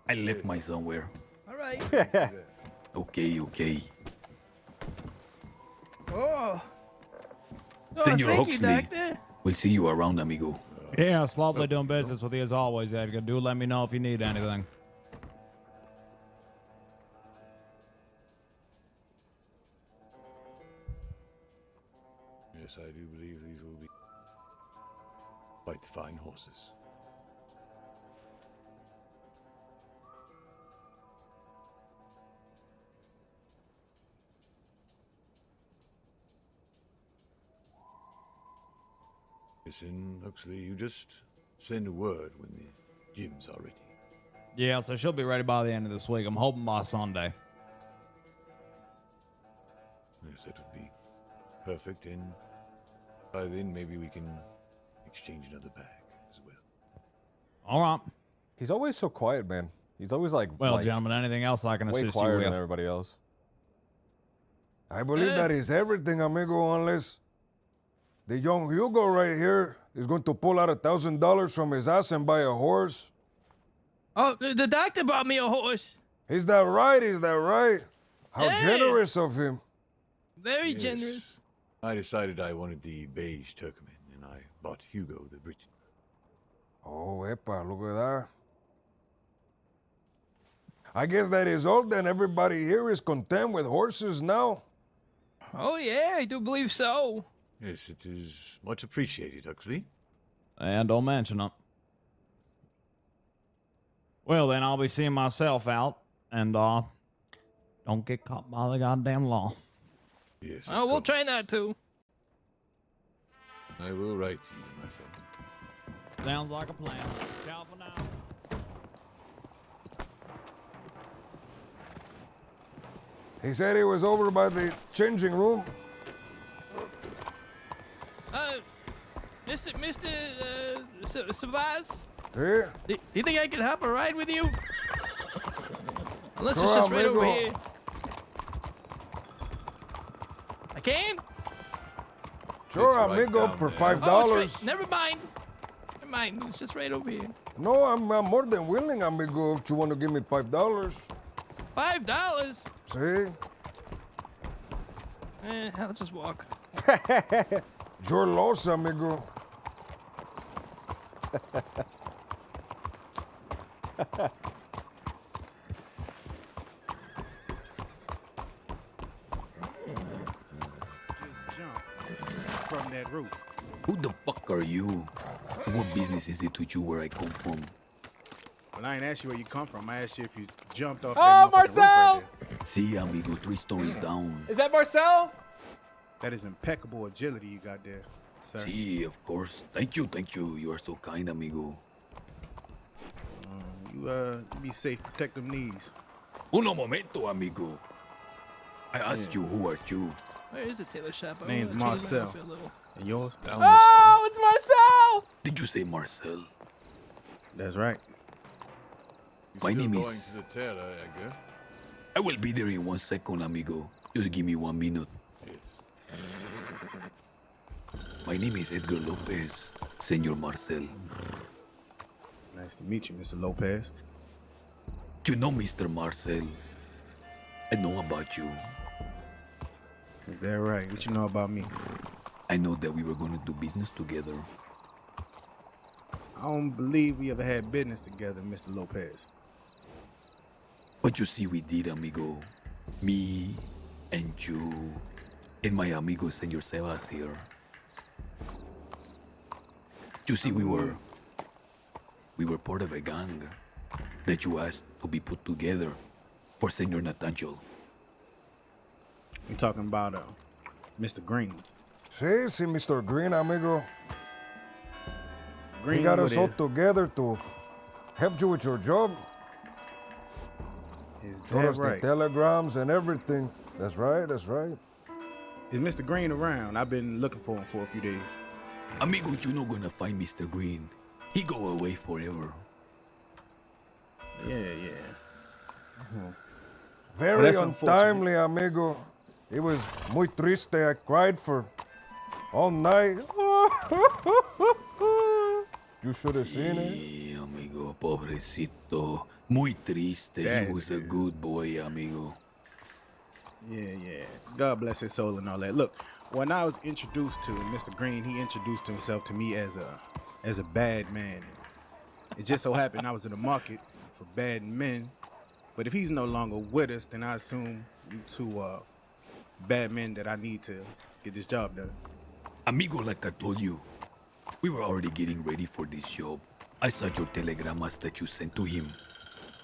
I left mine somewhere. All right. Okay. Oh. Senor thank you, Huxley. Doctor. We'll see you around, amigo. Yeah, it's lovely doing business with you as always, Edgar. Do let me know if you need anything. Yes, I do believe these will be quite fine horses. Listen, Huxley, you just send a word when the gyms are ready. Yeah, so she'll be ready by the end of this week. I'm hoping by Sunday. Yes, that would be perfect, and by then maybe we can exchange another bag as well. All right. He's always so quiet, man. He's always like, Well, gentlemen, anything else I can way assist you quieter than with? everybody else. I believe that is everything, amigo, unless the young Hugo right here is going to pull out $1,000 from his ass and buy a horse. Oh, the doctor bought me a horse. Is that right? Is that right? How Yeah. generous of him. Very Yes. generous. I decided I wanted the beige Turkmen, and I bought Hugo the Briton. Oh, epa, look at that. I guess that is all then. Everybody here is content with horses now. Oh, yeah, I do believe so. Yes, it is much appreciated, Huxley. And don't mention it. Well, then I'll be seeing myself out, and don't get caught by the goddamn law. Yes. Oh, of we'll course. try not to. I will write to you, my friend. Sounds like a plan. Ciao for now. He said he was over by the changing room. Mr. Savaz, Here. do you think I could hop a ride with you? Unless it's Sure, just right over amigo. here. I can? Sure, It's right amigo, down for there. $5. Oh, it's right. Never mind. Never mind. It's just right over here. No, I'm more than willing, amigo, if you want to give me $5. $5? See? I'll just walk. Your loss, amigo. From that roof. Who the fuck are you? What business is it to you where I come from? Well, I ain't asked you where you come from. I asked you if you jumped off Oh, that motherfucking Marcel! roof right there. See, amigo, 3 stories down. Is that Marcel? That is impeccable agility you got there, sir. See, of course. Thank you. You are so kind, amigo. You be safe, protect them knees. Uno momento, amigo. I asked you, who are you? Where is the tailor shop? I Name's wanna change my Marcel. outfit a little. And yours? Down Oh, it's Marcel! Did you say Marcel? That's right. this My way. name Still going is- to the tailor, Edgar. I will be there in 1 second, amigo. Just give me 1 minute. Yes. My name is Edgar Lopez, Senor Marcel. Nice to meet you, Mr. Lopez. You know, Mr. Marcel, I know about you. Is that right? What you know about me? I know that we were going to do business together. I don't believe we ever had business together, Mr. Lopez. But you see, we did, amigo. Me and you and my amigo Senor Sebas here. You see, we were part of a gang that you asked to be put together for Senor Nathaniel. You talking about Mr. Green? See, Mr. Green, amigo. Green He got what us all is- together to help you with your job. Is Showed that us right? the telegrams and everything. That's right, that's right. Is Mr. Green around? I've been looking for him for a few days. Amigo, you're not gonna find Mr. Green. He go away forever. Yeah. Very that's untimely, amigo. It was muy triste. I cried for all night. You should have seen it. Sí, amigo, pobrecito. Muy triste. That He was a is. good boy, amigo. Yeah. God bless his soul and all that. Look, when I was introduced to Mr. Green, he introduced himself to me as a bad man. It just so happened I was in the market for bad men. But if he's no longer with us, then I assume you two bad men that I need to get this job done. Amigo, like I told you, we were already getting ready for this job. I saw your telegrams that you sent to him.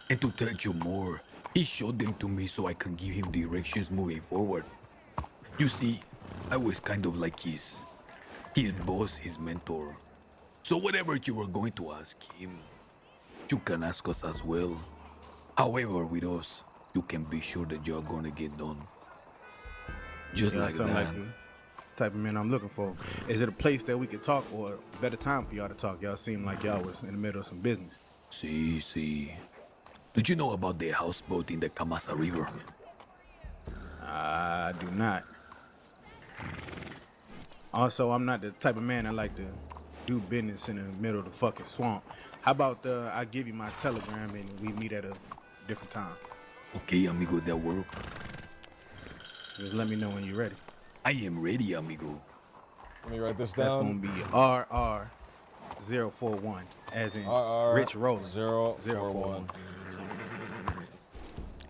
And to tell you more, he showed them to me so I can give him directions moving forward. You see, I was kind of like his boss, his mentor. So whatever you were going to ask him, you can ask us as well. However, with us, you can be sure that you're gonna get done. Just Yeah, like sound that. like the type of man I'm looking for. Is it a place that we could talk or a better time for y'all to talk? Y'all seem like y'all was in the middle of some business. See. Did you know about the houseboat in the Kamasa River? I do not. Also, I'm not the type of man that like to do business in the middle of the fucking swamp. How about I give you my telegram and we meet at a different time? Okay, amigo, that work. Just let me know when you're ready. I am ready, amigo. Let me write this That's down. gonna be RR041, as in Rich Rollin. 041.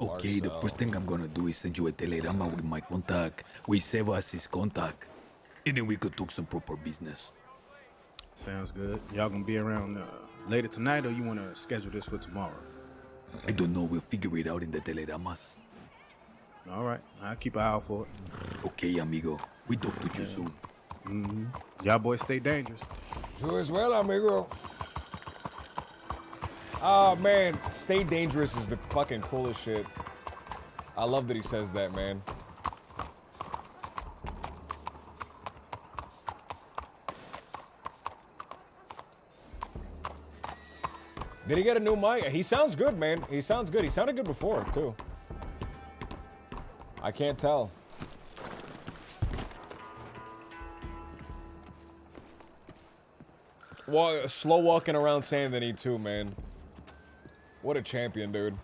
Okay, the first thing I'm gonna do is send you a telegrama with my contact. We save us his contact. And then we could talk some proper business. Sounds good. Y'all gonna be around later tonight, or you wanna schedule this for tomorrow? I don't know, we'll figure it out in the telegramas. All right, I'll keep an eye out for it. Okay, amigo. We talk to you soon. Y'all boys stay dangerous. You as well, amigo. Oh, man. Stay dangerous is the fucking coolest shit. I love that he says that, man. Did he get a new mic? He sounds good, man. He sounds good. He sounded good before, too. I can't tell. Well, slow walking around Saint Denis, too, man. What a champion, dude.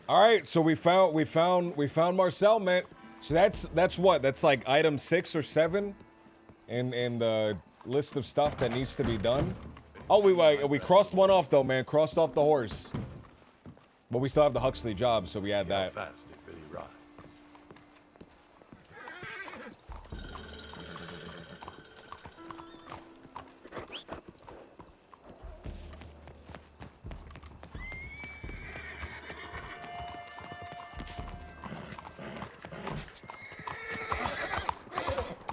All right, so we found Marcel, man. So that's what? That's like item 6 or 7 in the list of stuff that needs to be done. Oh, we crossed one off though, man. Crossed off the horse. But we still have the Huxley job, so we add that. Fast, it really rides.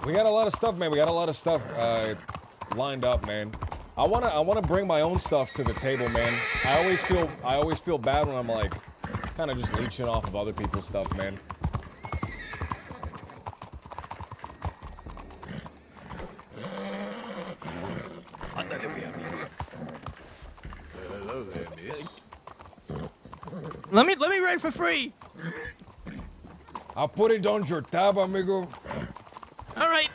We got a lot of stuff, man. We got a lot of stuff lined up, man. I wanna bring my own stuff to the table, man. I always feel bad when I'm like kind of just leeching off of other people's stuff, man. Hello there, miss. Let me ride for free. I'll put it on your tab, amigo. All right.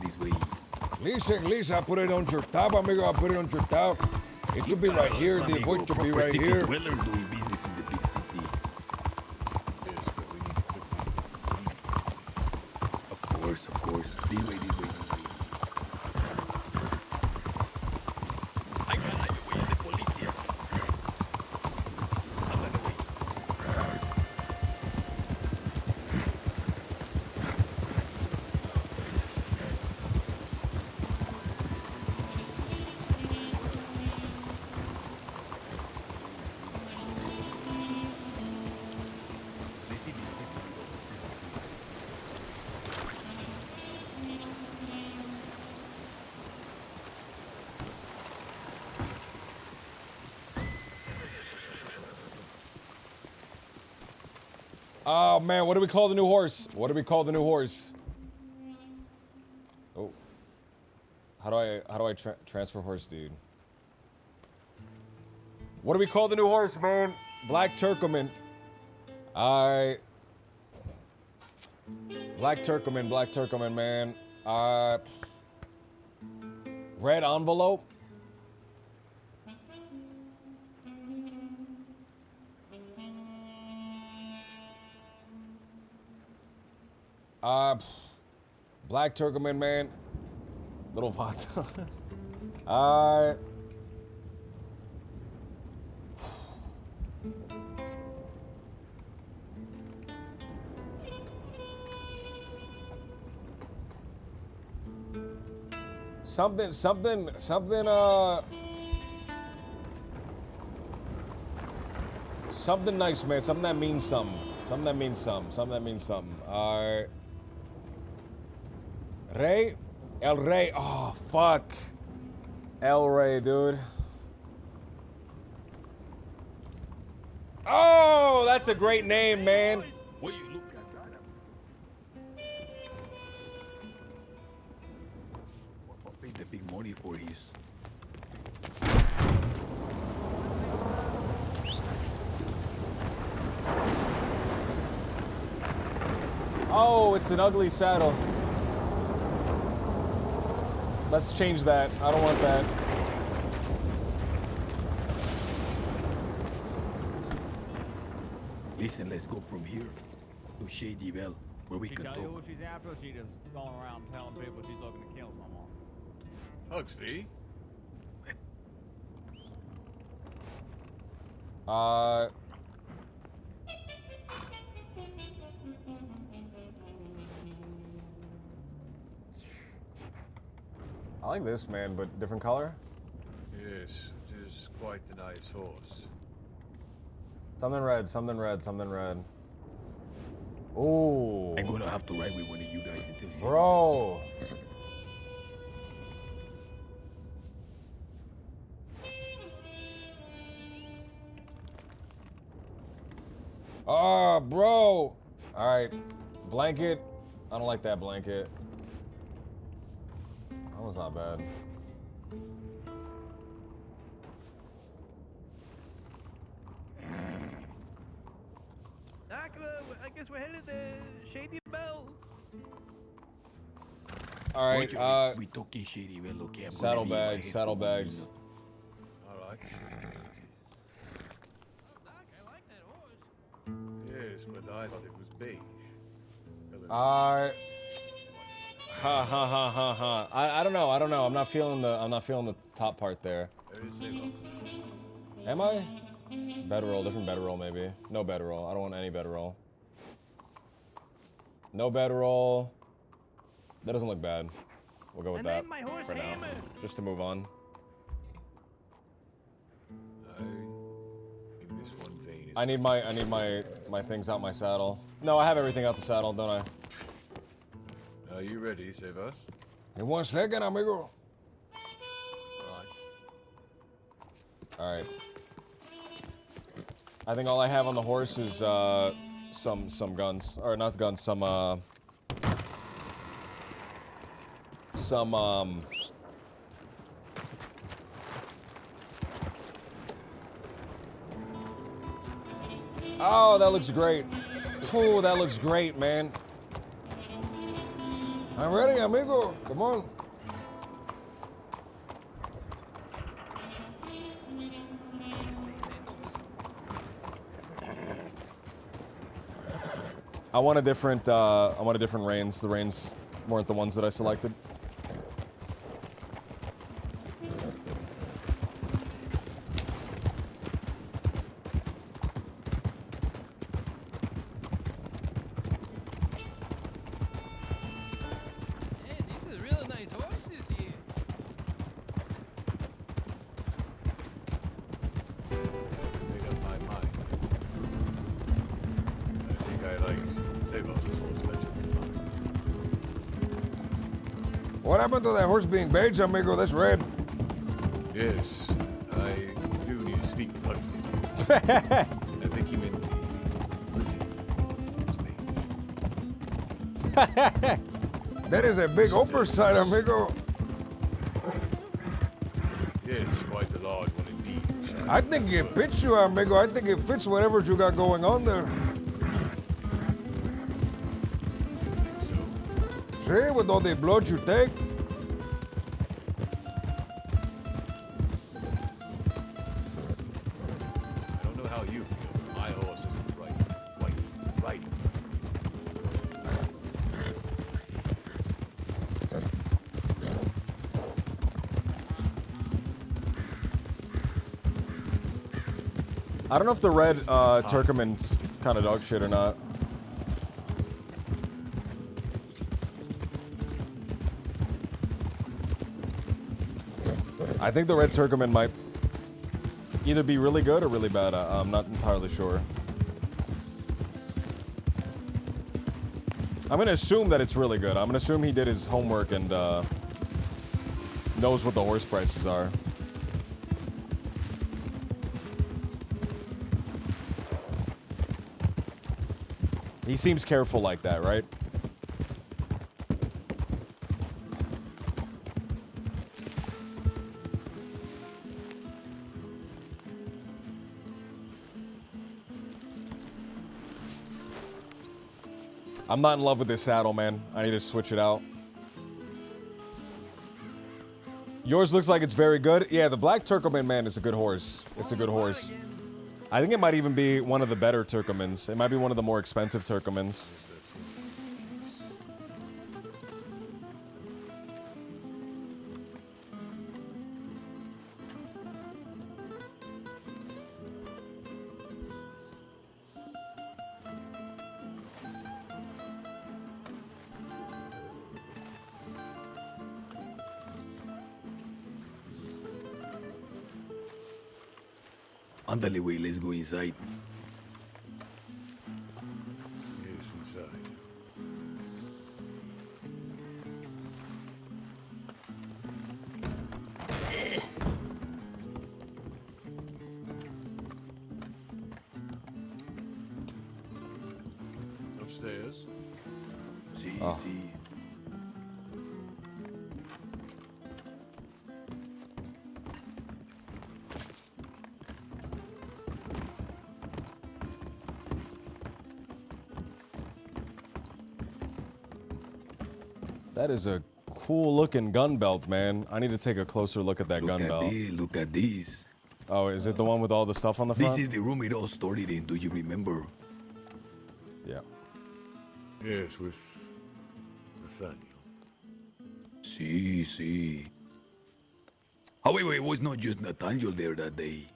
This way. Listen, I put it on your tab, amigo. I put it on your tab. It should be right here. The voice should be right here. Dweller doing business in the big city. Yes, but we need to quickly. Of course. This way. I got you way the police here. Ándale, güey. Oh man, what do we call the new horse? What do we call the new horse? Oh. How do I transfer horse, dude? What do we call the new horse, man? Black Turkoman. Alright. Black Turkoman, man. Red envelope. Black Turkoman, man. Little Vata. Something, something nice, man. Something that means something. Something that means something. Alright. Rey? El Rey. Oh, fuck. El Rey, dude. Oh, that's a great name, man. What you look at that? What paid the big money for his? Oh, it's an ugly saddle. Let's change that. I don't want that. Listen, let's go from here to Shady Bell, where we can Tell you talk. who she's after, or she just going around telling people she's looking to kill someone? Huxley? I like this, man, but different color. Yes, it is quite a nice horse. Something red, something red, something red. Ooh. I'm gonna have to ride with one of you guys until Shady Bro. Oh, bro. All right. Blanket. I don't like that blanket. That was not bad. Doc, I guess we're headed to Shady Bell. All right. Bell. We talking Shady Bell, okay? I'm gonna leave my Saddlebags, head saddlebags. for All right. Doc, I like that horse. Yes, but I thought it was beige. Ha ha ha ha ha. I don't know. I'm not feeling the top part there. There is Sable. Am I? Bedroll, different bedroll maybe. No bedroll. I don't want any bedroll. No bedroll. That doesn't look bad. We'll go with And that then my horse for now. Hammer. Just to move on. In this one vein, I need my things out my saddle. No, I have everything out the saddle, don't I? Are you ready, Sebas? In 1 second, amigo. Right. All right. I think all I have on the horse is some guns, or not guns, some Oh, that looks great. Ooh, that looks great, man. I'm ready, amigo. Come on. I want a different reins. The reins weren't the ones that I selected. Hey, these are really nice horses here. Made up my mind. I think I like Sebas' horse better than mine. What happened to that horse being beige, amigo? That's red. Yes, I do need to speak with Huxley. I think he meant pretty. That is a big oversight, amigo. Yes, quite a large one indeed. I think it fits you, amigo. I think it fits whatever you got going on there. See, with all the blood you take. I don't know how you feel, but my horse isn't right. I don't know if the red Turkoman's kind of dog shit or not. I think the red Turkoman might either be really good or really bad. I'm not entirely sure. I'm gonna assume that it's really good. I'm gonna assume he did his homework and knows what the horse prices are. He seems careful like that, right? I'm not in love with this saddle, man. I need to switch it out. Yours looks like it's very good. Yeah, the black Turkoman, man, is a good horse. It's a good horse. I think it might even be one of the better Turkomans. It might be one of the more expensive Turkomans. Ándale, güey, let's go inside. Yes, inside. Upstairs. Oh. That is a cool looking gun belt, man. I need to take a closer look at that gun belt. Look at this. Oh, is it the one with all the stuff on the front? This is the room it all started in, do you remember? Yeah. Yes, with Nathaniel. See. However, it was not just Nathaniel there that day.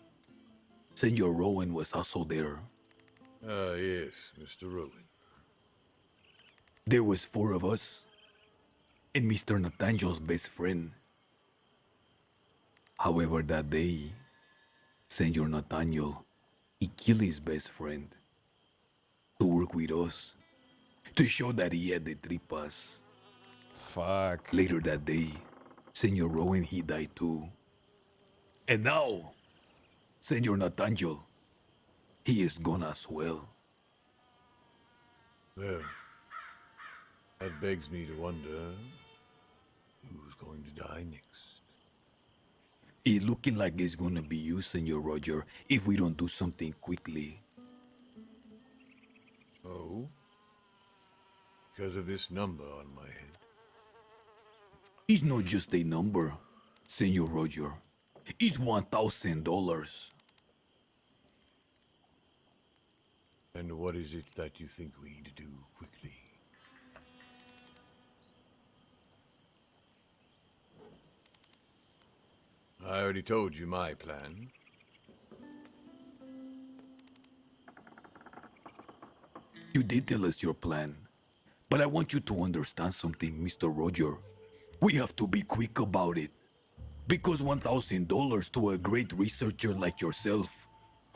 Senor Rowan was also there. Ah, yes, Mr. Rowan. There was 4 of us. And Mr. Nathaniel's best friend. However, that day, Senor Nathaniel, he killed his best friend to work with us, to show that he had the tripas. Fuck. Later that day, Senor Rowan, he died too. And now, Senor Nathaniel, he is gone as well. Well, that begs me to wonder who's going to die next. It's looking like it's gonna be you, Senor Roger, if we don't do something quickly. Oh? Because of this number on my head. It's not just a number, Senor Roger. It's $1,000. And what is it that you think we need to do quickly? I already told you my plan. You did tell us your plan, but I want you to understand something, Mr. Roger. We have to be quick about it. Because $1,000 to a great researcher like yourself,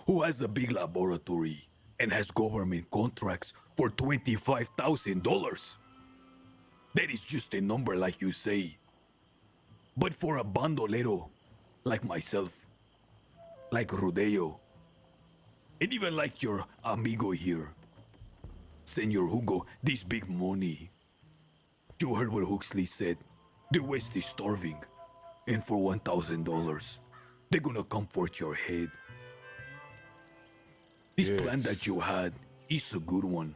who has a big laboratory and has government contracts for $25,000. That is just a number like you say. But for a bandolero like myself, like Rodeo, and even like your amigo here, Senor Hugo, this big money You heard what Huxley said. The West is starving. And for $1,000, they're gonna comfort your head. This plan Yes. that you had is a good one.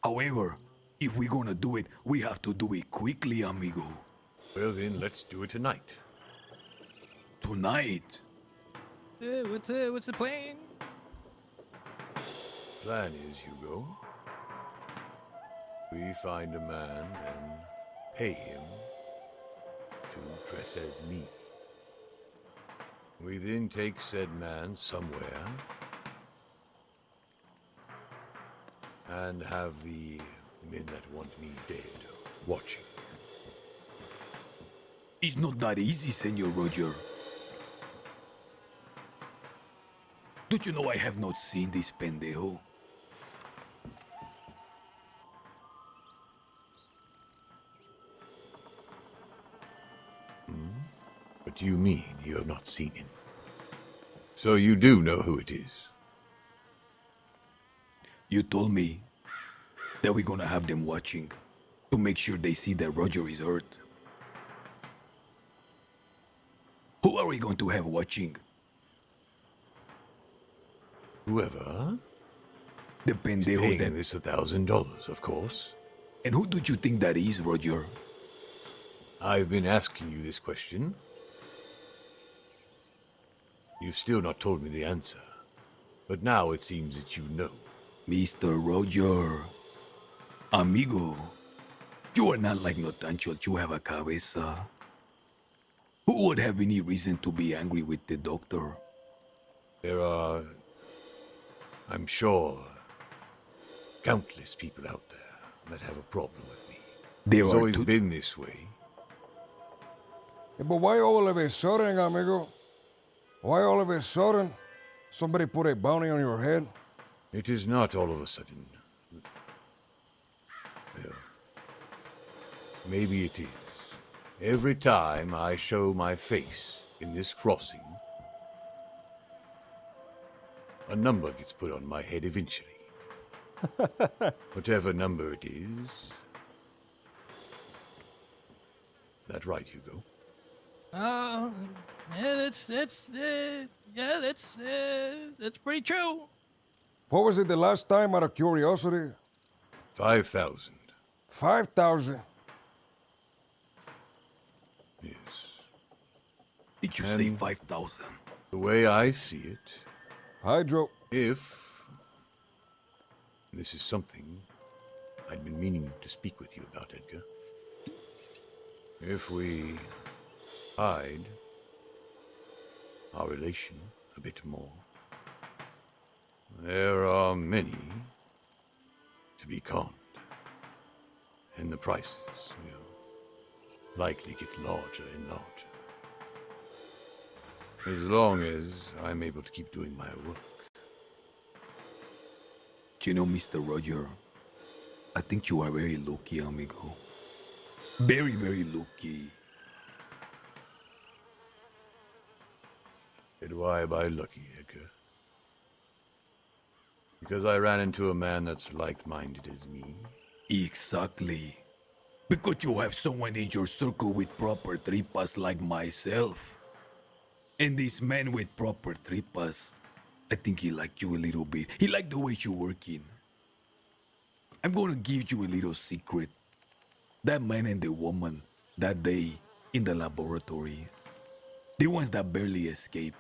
However, if we're gonna do it, we have to do it quickly, amigo. Well then, let's do it tonight. Tonight. What's the plan? Plan is, Hugo, we find a man and pay him to dress as me. We then take said man somewhere and have the men that want me dead watching. It's not that easy, Senor Roger. Don't you know I have not seen this pendejo? What do you mean you have not seen him? So you do know who it is? You told me that we're gonna have them watching to make sure they see that Roger is hurt. Who are we going to have watching? Whoever The is pendejo paying that... this $1,000, of course. And who do you think that is, Roger? I've been asking you this question. You've still not told me the answer. But now it seems that you know. Mr. Roger. Amigo. You are not like Notancho, you have a cabeza. Who would have any reason to be angry with the doctor? There are, I'm sure, countless people out there that have a problem with me. There It's are always two... been this way. Yeah, but why all of a sudden, amigo? Why all of a sudden somebody put a bounty on your head? It is not all of a sudden. Well, maybe it is. Every time I show my face in this crossing, a number gets put on my head eventually. Whatever number it is. That right, Hugo? Oh, yeah, that's pretty true. What was it the last time, out of curiosity? 5,000. 5,000. Yes. Did you say 5,000? The way I see it, Hydro. if this is something I'd been meaning to speak with you about, Edgar. If we hide our relation a bit more, there are many to be conned, and the prices will likely get larger and larger. As long as I'm able to keep doing my work. You know, Mr. Roger, I think you are very lucky, amigo. Very, very lucky. And why am I lucky, Edgar? Because I ran into a man that's like-minded as me. Exactly. Because you have someone in your circle with proper tripas like myself. And this man with proper tripas, I think he liked you a little bit. He liked the way you're working. I'm gonna give you a little secret. That man and the woman, that day, in the laboratory, the ones that barely escape,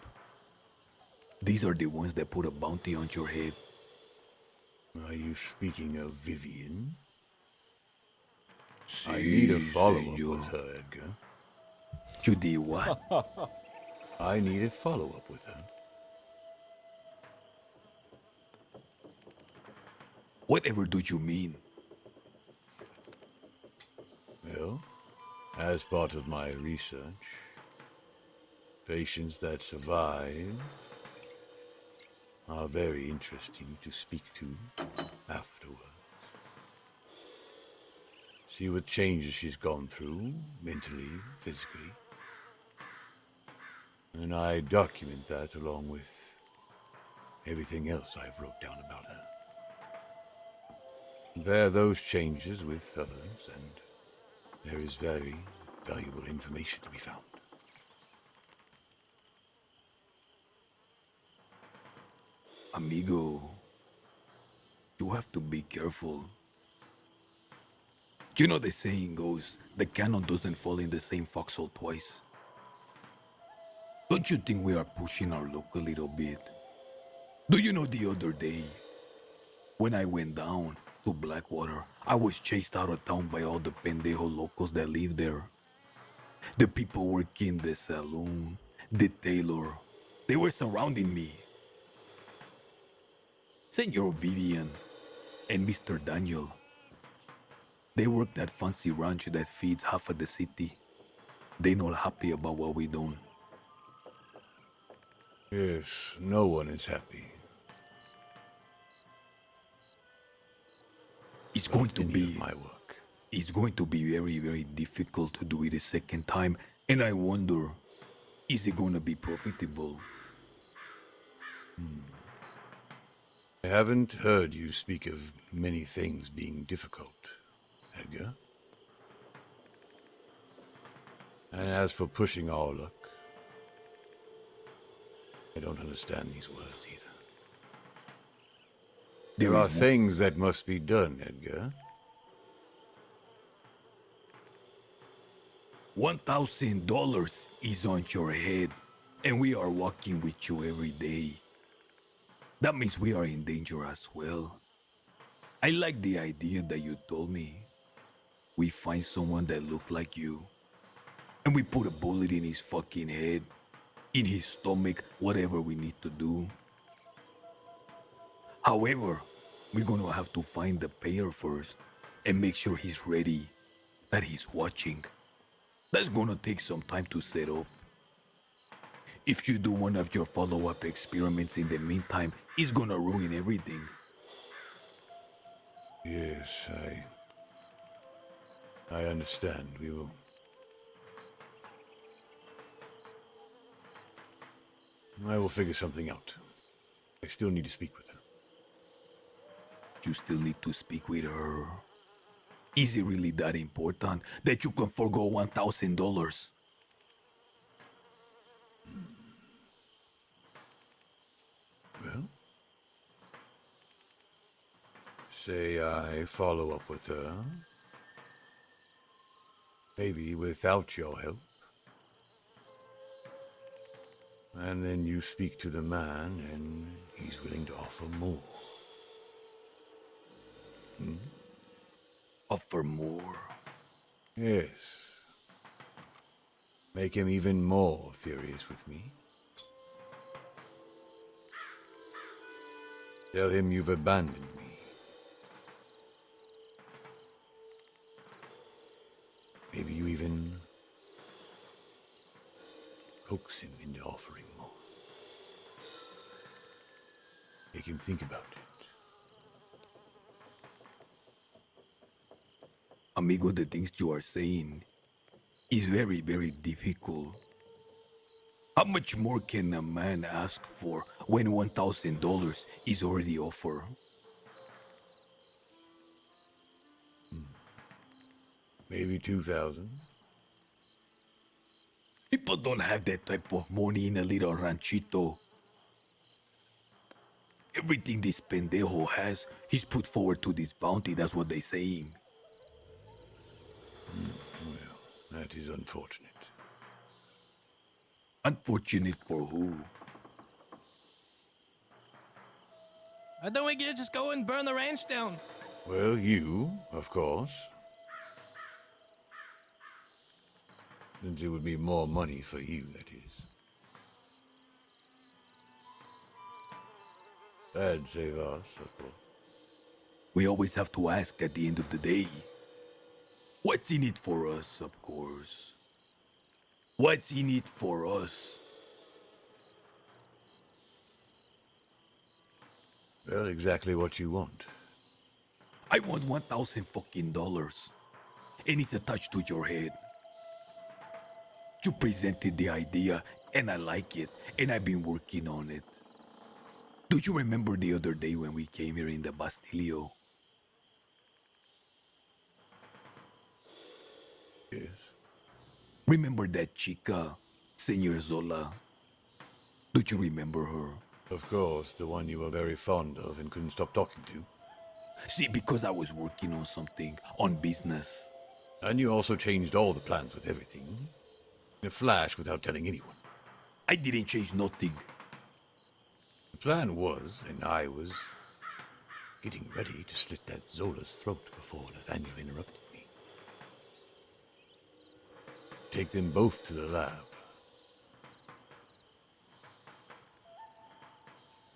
these are the ones that put a bounty on your head. Are you speaking of Vivian? Si, I need a follow-up senor. with her, Edgar. You did what? I need a follow-up with her. Whatever do you mean? Well, as part of my research, patients that survive are very interesting to speak to afterwards. See what changes she's gone through, mentally, physically. And I document that along with everything else I've wrote down about her. Compare those changes with others, and There is very valuable information to be found. Amigo, you have to be careful. You know the saying goes, the cannon doesn't fall in the same foxhole twice. Don't you think we are pushing our luck a little bit? Do you know the other day, when I went down to Blackwater, I was chased out of town by all the pendejo locals that live there. The people working the saloon, the tailor, they were surrounding me. Senor Vivian and Mr. Daniel, they work that fancy ranch that feeds half of the city. They not happy about what we done. Yes, no one is happy. It's About going to any be of my work. It's going to be very, very difficult to do it a second time, and I wonder, is it going to be profitable? I haven't heard you speak of many things being difficult, Edgar. And as for pushing our luck, I don't understand these words either. There are things that must be done, Edgar. $1,000 is on your head, and we are walking with you every day. That means we are in danger as well. I like the idea that you told me. We find someone that looked like you, and we put a bullet in his fucking head, in his stomach, whatever we need to do. However, we're gonna have to find the payer first and make sure he's ready, that he's watching. That's gonna take some time to set up. If you do one of your follow-up experiments in the meantime, it's gonna ruin everything. Yes, I understand. I will figure something out. I still need to speak with her. You still need to speak with her. Is it really that important that you can forgo $1,000? Well, say I follow up with her. Maybe without your help. And then you speak to the man, and he's willing to offer more. Offer more? Yes. Make him even more furious with me. Tell him you've abandoned me. Maybe you even coax him into offering more. Make him think about it. Amigo, the things you are saying is very, very difficult. How much more can a man ask for when $1,000 is already offered? Maybe 2,000. People don't have that type of money in a little ranchito. Everything this pendejo has, he's put forward to this bounty, that's what they're saying. Well, that is unfortunate. Unfortunate for who? Why don't we just go and burn the ranch down? Well, you, of course. Since it would be more money for you, that is. That'd save us, of course. We always have to ask at the end of the day. What's in it for us, of course? What's in it for us? Well, exactly what you want. I want $1,000 and it's attached to your head. You presented the idea, and I like it, and I've been working on it. Do you remember the other day when we came here in the Bastilio? Remember that chica, Senor Zola? Do you remember her? Of course, the one you were very fond of and couldn't stop talking to. See, because I was working on something, on business. And you also changed all the plans with everything. In a flash without telling anyone. I didn't change nothing. The plan was, and I was getting ready to slit that Zola's throat before Nathaniel interrupted me. Take them both to the lab.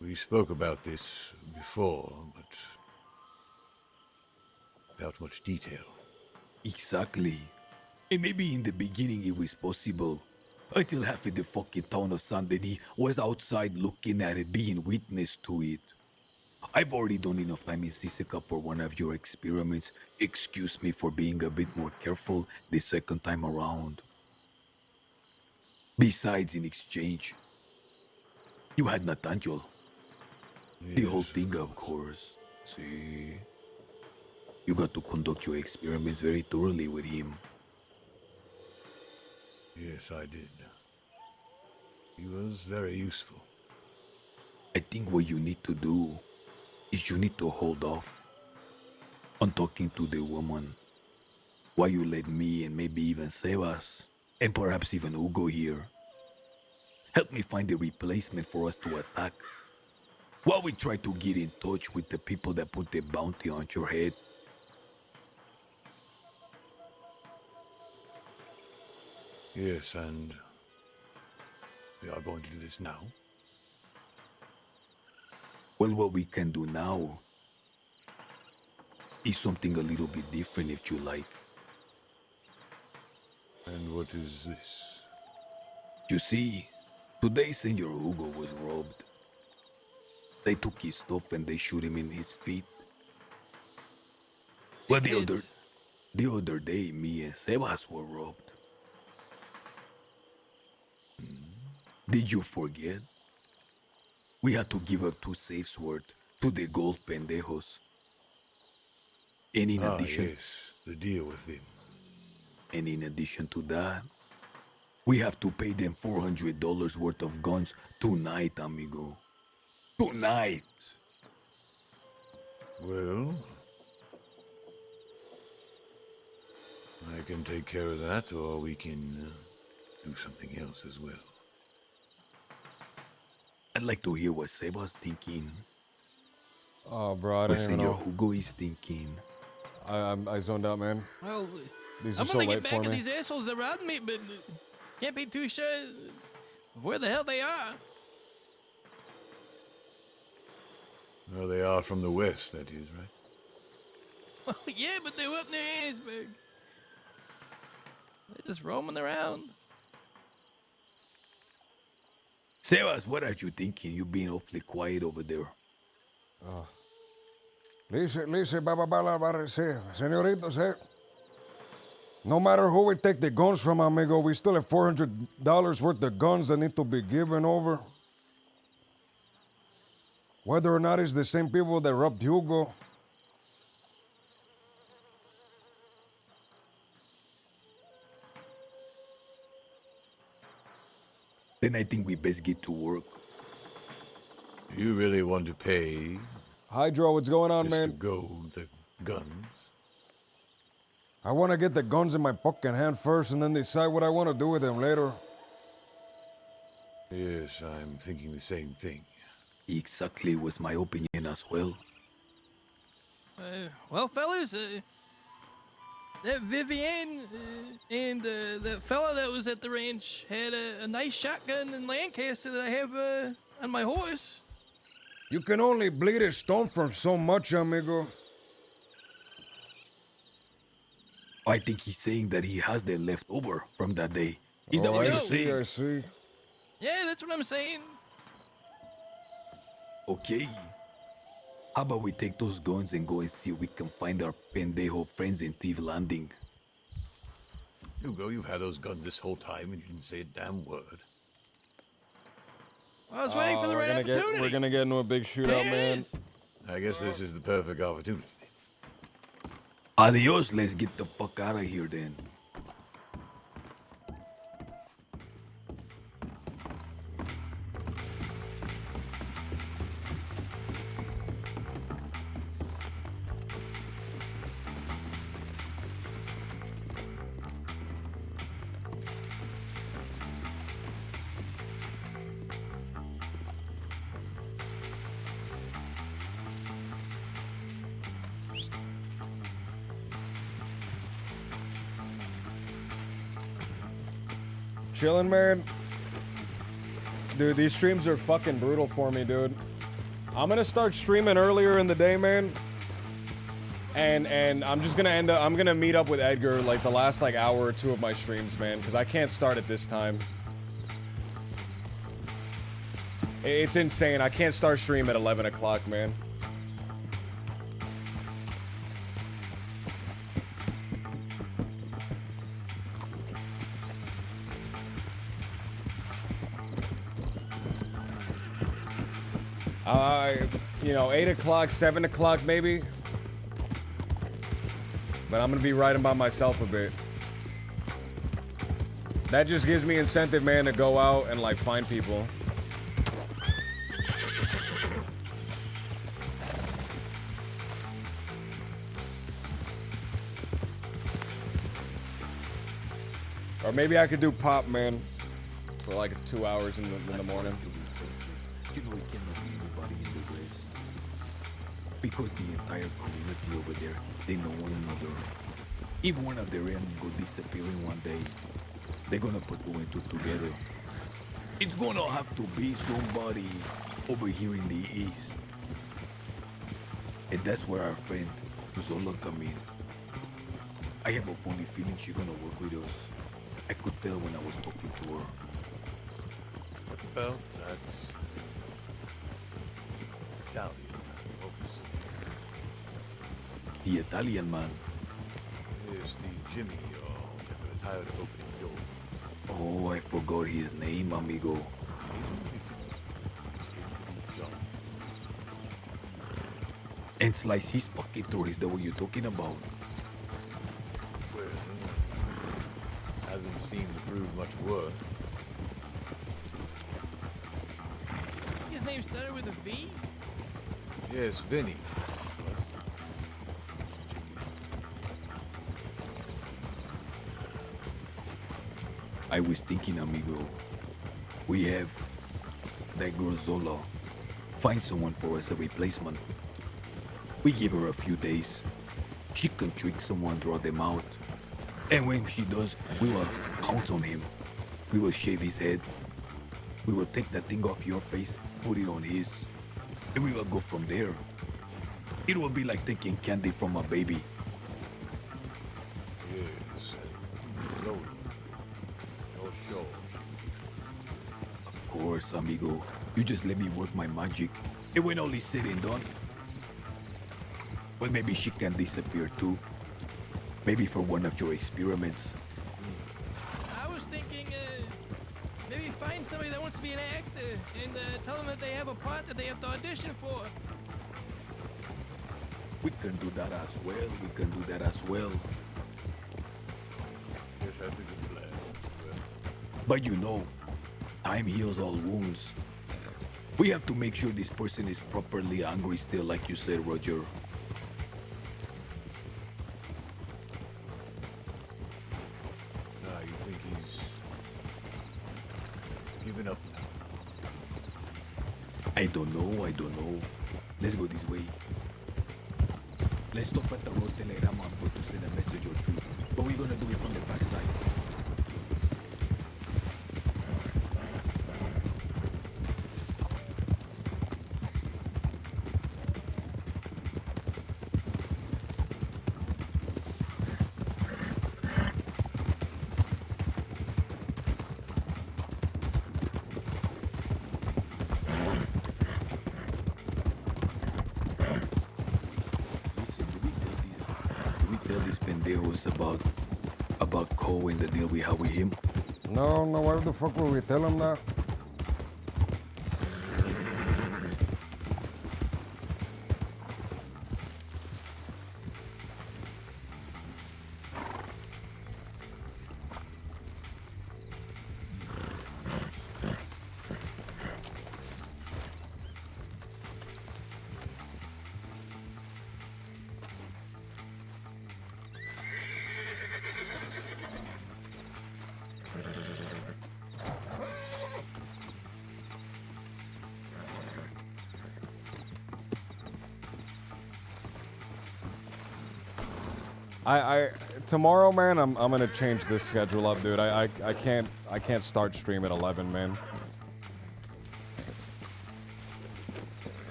We spoke about this before, but without much detail. Exactly. And maybe in the beginning it was possible. Until half of the fucking town of Saint Denis was outside looking at it, being witness to it. I've already done enough time in Sisika for one of your experiments. Excuse me for being a bit more careful the second time around. Besides, in exchange, you had Nathaniel. The whole thing, of course. See? You got to conduct your experiments very thoroughly with him. Yes, I did. He was very useful. I think what you need to do is you need to hold off on talking to the woman while you let me and maybe even Sebas and perhaps even Hugo here help me find a replacement for us to attack while we try to get in touch with the people that put the bounty on your head. Yes, and we are going to do this now. Well, what we can do now is something a little bit different if you like. And what is this? You see, today Senor Hugo was robbed. They took his stuff and they shoot him in his feet. Well, the other day, me and Sebas were robbed. Did you forget? We had to give up 2 safes worth to the gold pendejos. And in addition, yes, the deal with him. And in addition to that, we have to pay them $400 worth of guns tonight, amigo. Tonight. Well, I can take care of that, or we can do something else as well. I'd like to hear what Seba's thinking. Oh, bro, I What don't even Senor know. Hugo is thinking. I zoned out, man. Well, These are I'm so gonna late get for back at me. these assholes that robbed me, but can't be too sure of where the hell they are. Well, they are from the west, that is, right? Well, yeah, but they were up near Harrisburg. They're just roaming around. Sebas, what are you thinking? You've been awfully quiet over there. Listen, senoritos, no matter who we take the guns from, amigo, we still have $400 worth of guns that need to be given over. Whether or not it's the same people that robbed Hugo. Then I think we best get to work. You really want to pay Hydro, what's going on, Mr. man? Gold the guns? I want to get the guns in my fucking hand first and then decide what I want to do with them later. Yes, I'm thinking the same thing. Exactly was my opinion as well. Well, fellas, that Vivienne and that fella that was at the ranch had a nice shotgun and Lancaster that I have on my horse. You can only bleed a stone from so much, amigo. I think he's saying that he has them left over from that day. Is that what I you're see, saying? I see. Yeah, that's what I'm saying. Okay. How about we take those guns and go and see if we can find our pendejo friends in Thief Landing? Hugo, you've had those guns this whole time and you didn't say a damn word. Well, I was waiting for the right opportunity. We're gonna get into a big shootout, Here it man. is. I guess this is the perfect opportunity. Adios, let's get the fuck out of here then. Chilling, man. Dude, these streams are fucking brutal for me, dude. I'm gonna start streaming earlier in the day, man. And I'm just gonna I'm gonna meet up with Edgar like the last like hour or two of my streams, man, because I can't start at this time. It's insane. I can't start stream at 11 o'clock, man. You know, 8 o'clock, 7 o'clock maybe. But I'm gonna be writing by myself a bit. That just gives me incentive, man, to go out and like find people. Or maybe I could do pop, man, for like 2 hours in the morning. You know, it cannot be anybody in the race. Because the entire community over there, they know one another. If one of their end go disappearing one day, they're gonna put two and two together. It's gonna have to be somebody over here in the east. And that's where our friend Zola come in. I have a funny feeling she's gonna work with us. I could tell when I was talking to her. Well, that's Italian, obviously. The Italian man. Yes, the Jimmy, never tired of opening doors. Oh, I forgot his name, amigo. And slice his fucking throat, is that what you're talking about? Well, hasn't seemed to prove much worth. His name started with a V? Yes, Vinny. I was thinking, amigo, we have that girl Zola. Find someone for us a replacement. We give her a few days. She can trick someone, draw them out. And when she does, we will pounce on him. We will shave his head. We will take that thing off your face, put it on his. And we will go from there. It will be like taking candy from a baby. Yes, and slowly. You're sure. Of course, amigo. You just let me work my magic. And when all is said and done, well, maybe she can disappear too. Maybe for one of your experiments. I was thinking, maybe find somebody that wants to be an actor and tell them that they have a part that they have to audition for. We can do that as well. We can do that as well. Yes, that's a good plan. Well, But you know, time heals all wounds. We have to make sure this person is properly angry still, like you said, Roger. you think he's given up now? I don't know. Let's go this way. Let's stop at the road telegram. I'm going to send a message or two. But we're gonna do it from the backside. Listen, do we tell these pendejos about Cole and the deal we have with him? No, why the fuck would we tell him that? tomorrow, man, I'm gonna change this schedule up, dude. I can't start stream at 11, man.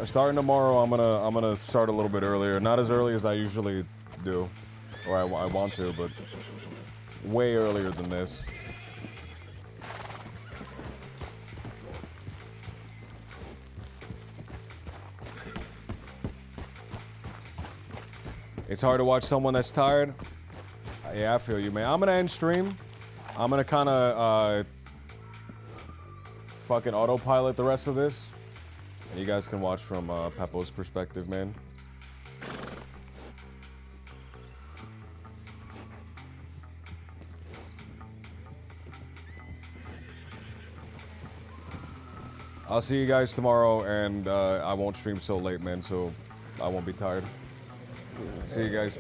Starting tomorrow, I'm gonna start a little bit earlier. Not as early as I usually do, or I want to, but way earlier than this. It's hard to watch someone that's tired. Yeah, I feel you, man. I'm gonna end stream. I'm gonna kind of fucking autopilot the rest of this. And you guys can watch from Peppo's perspective, man. I'll see you guys tomorrow, and I won't stream so late, man, so I won't be tired. See you guys.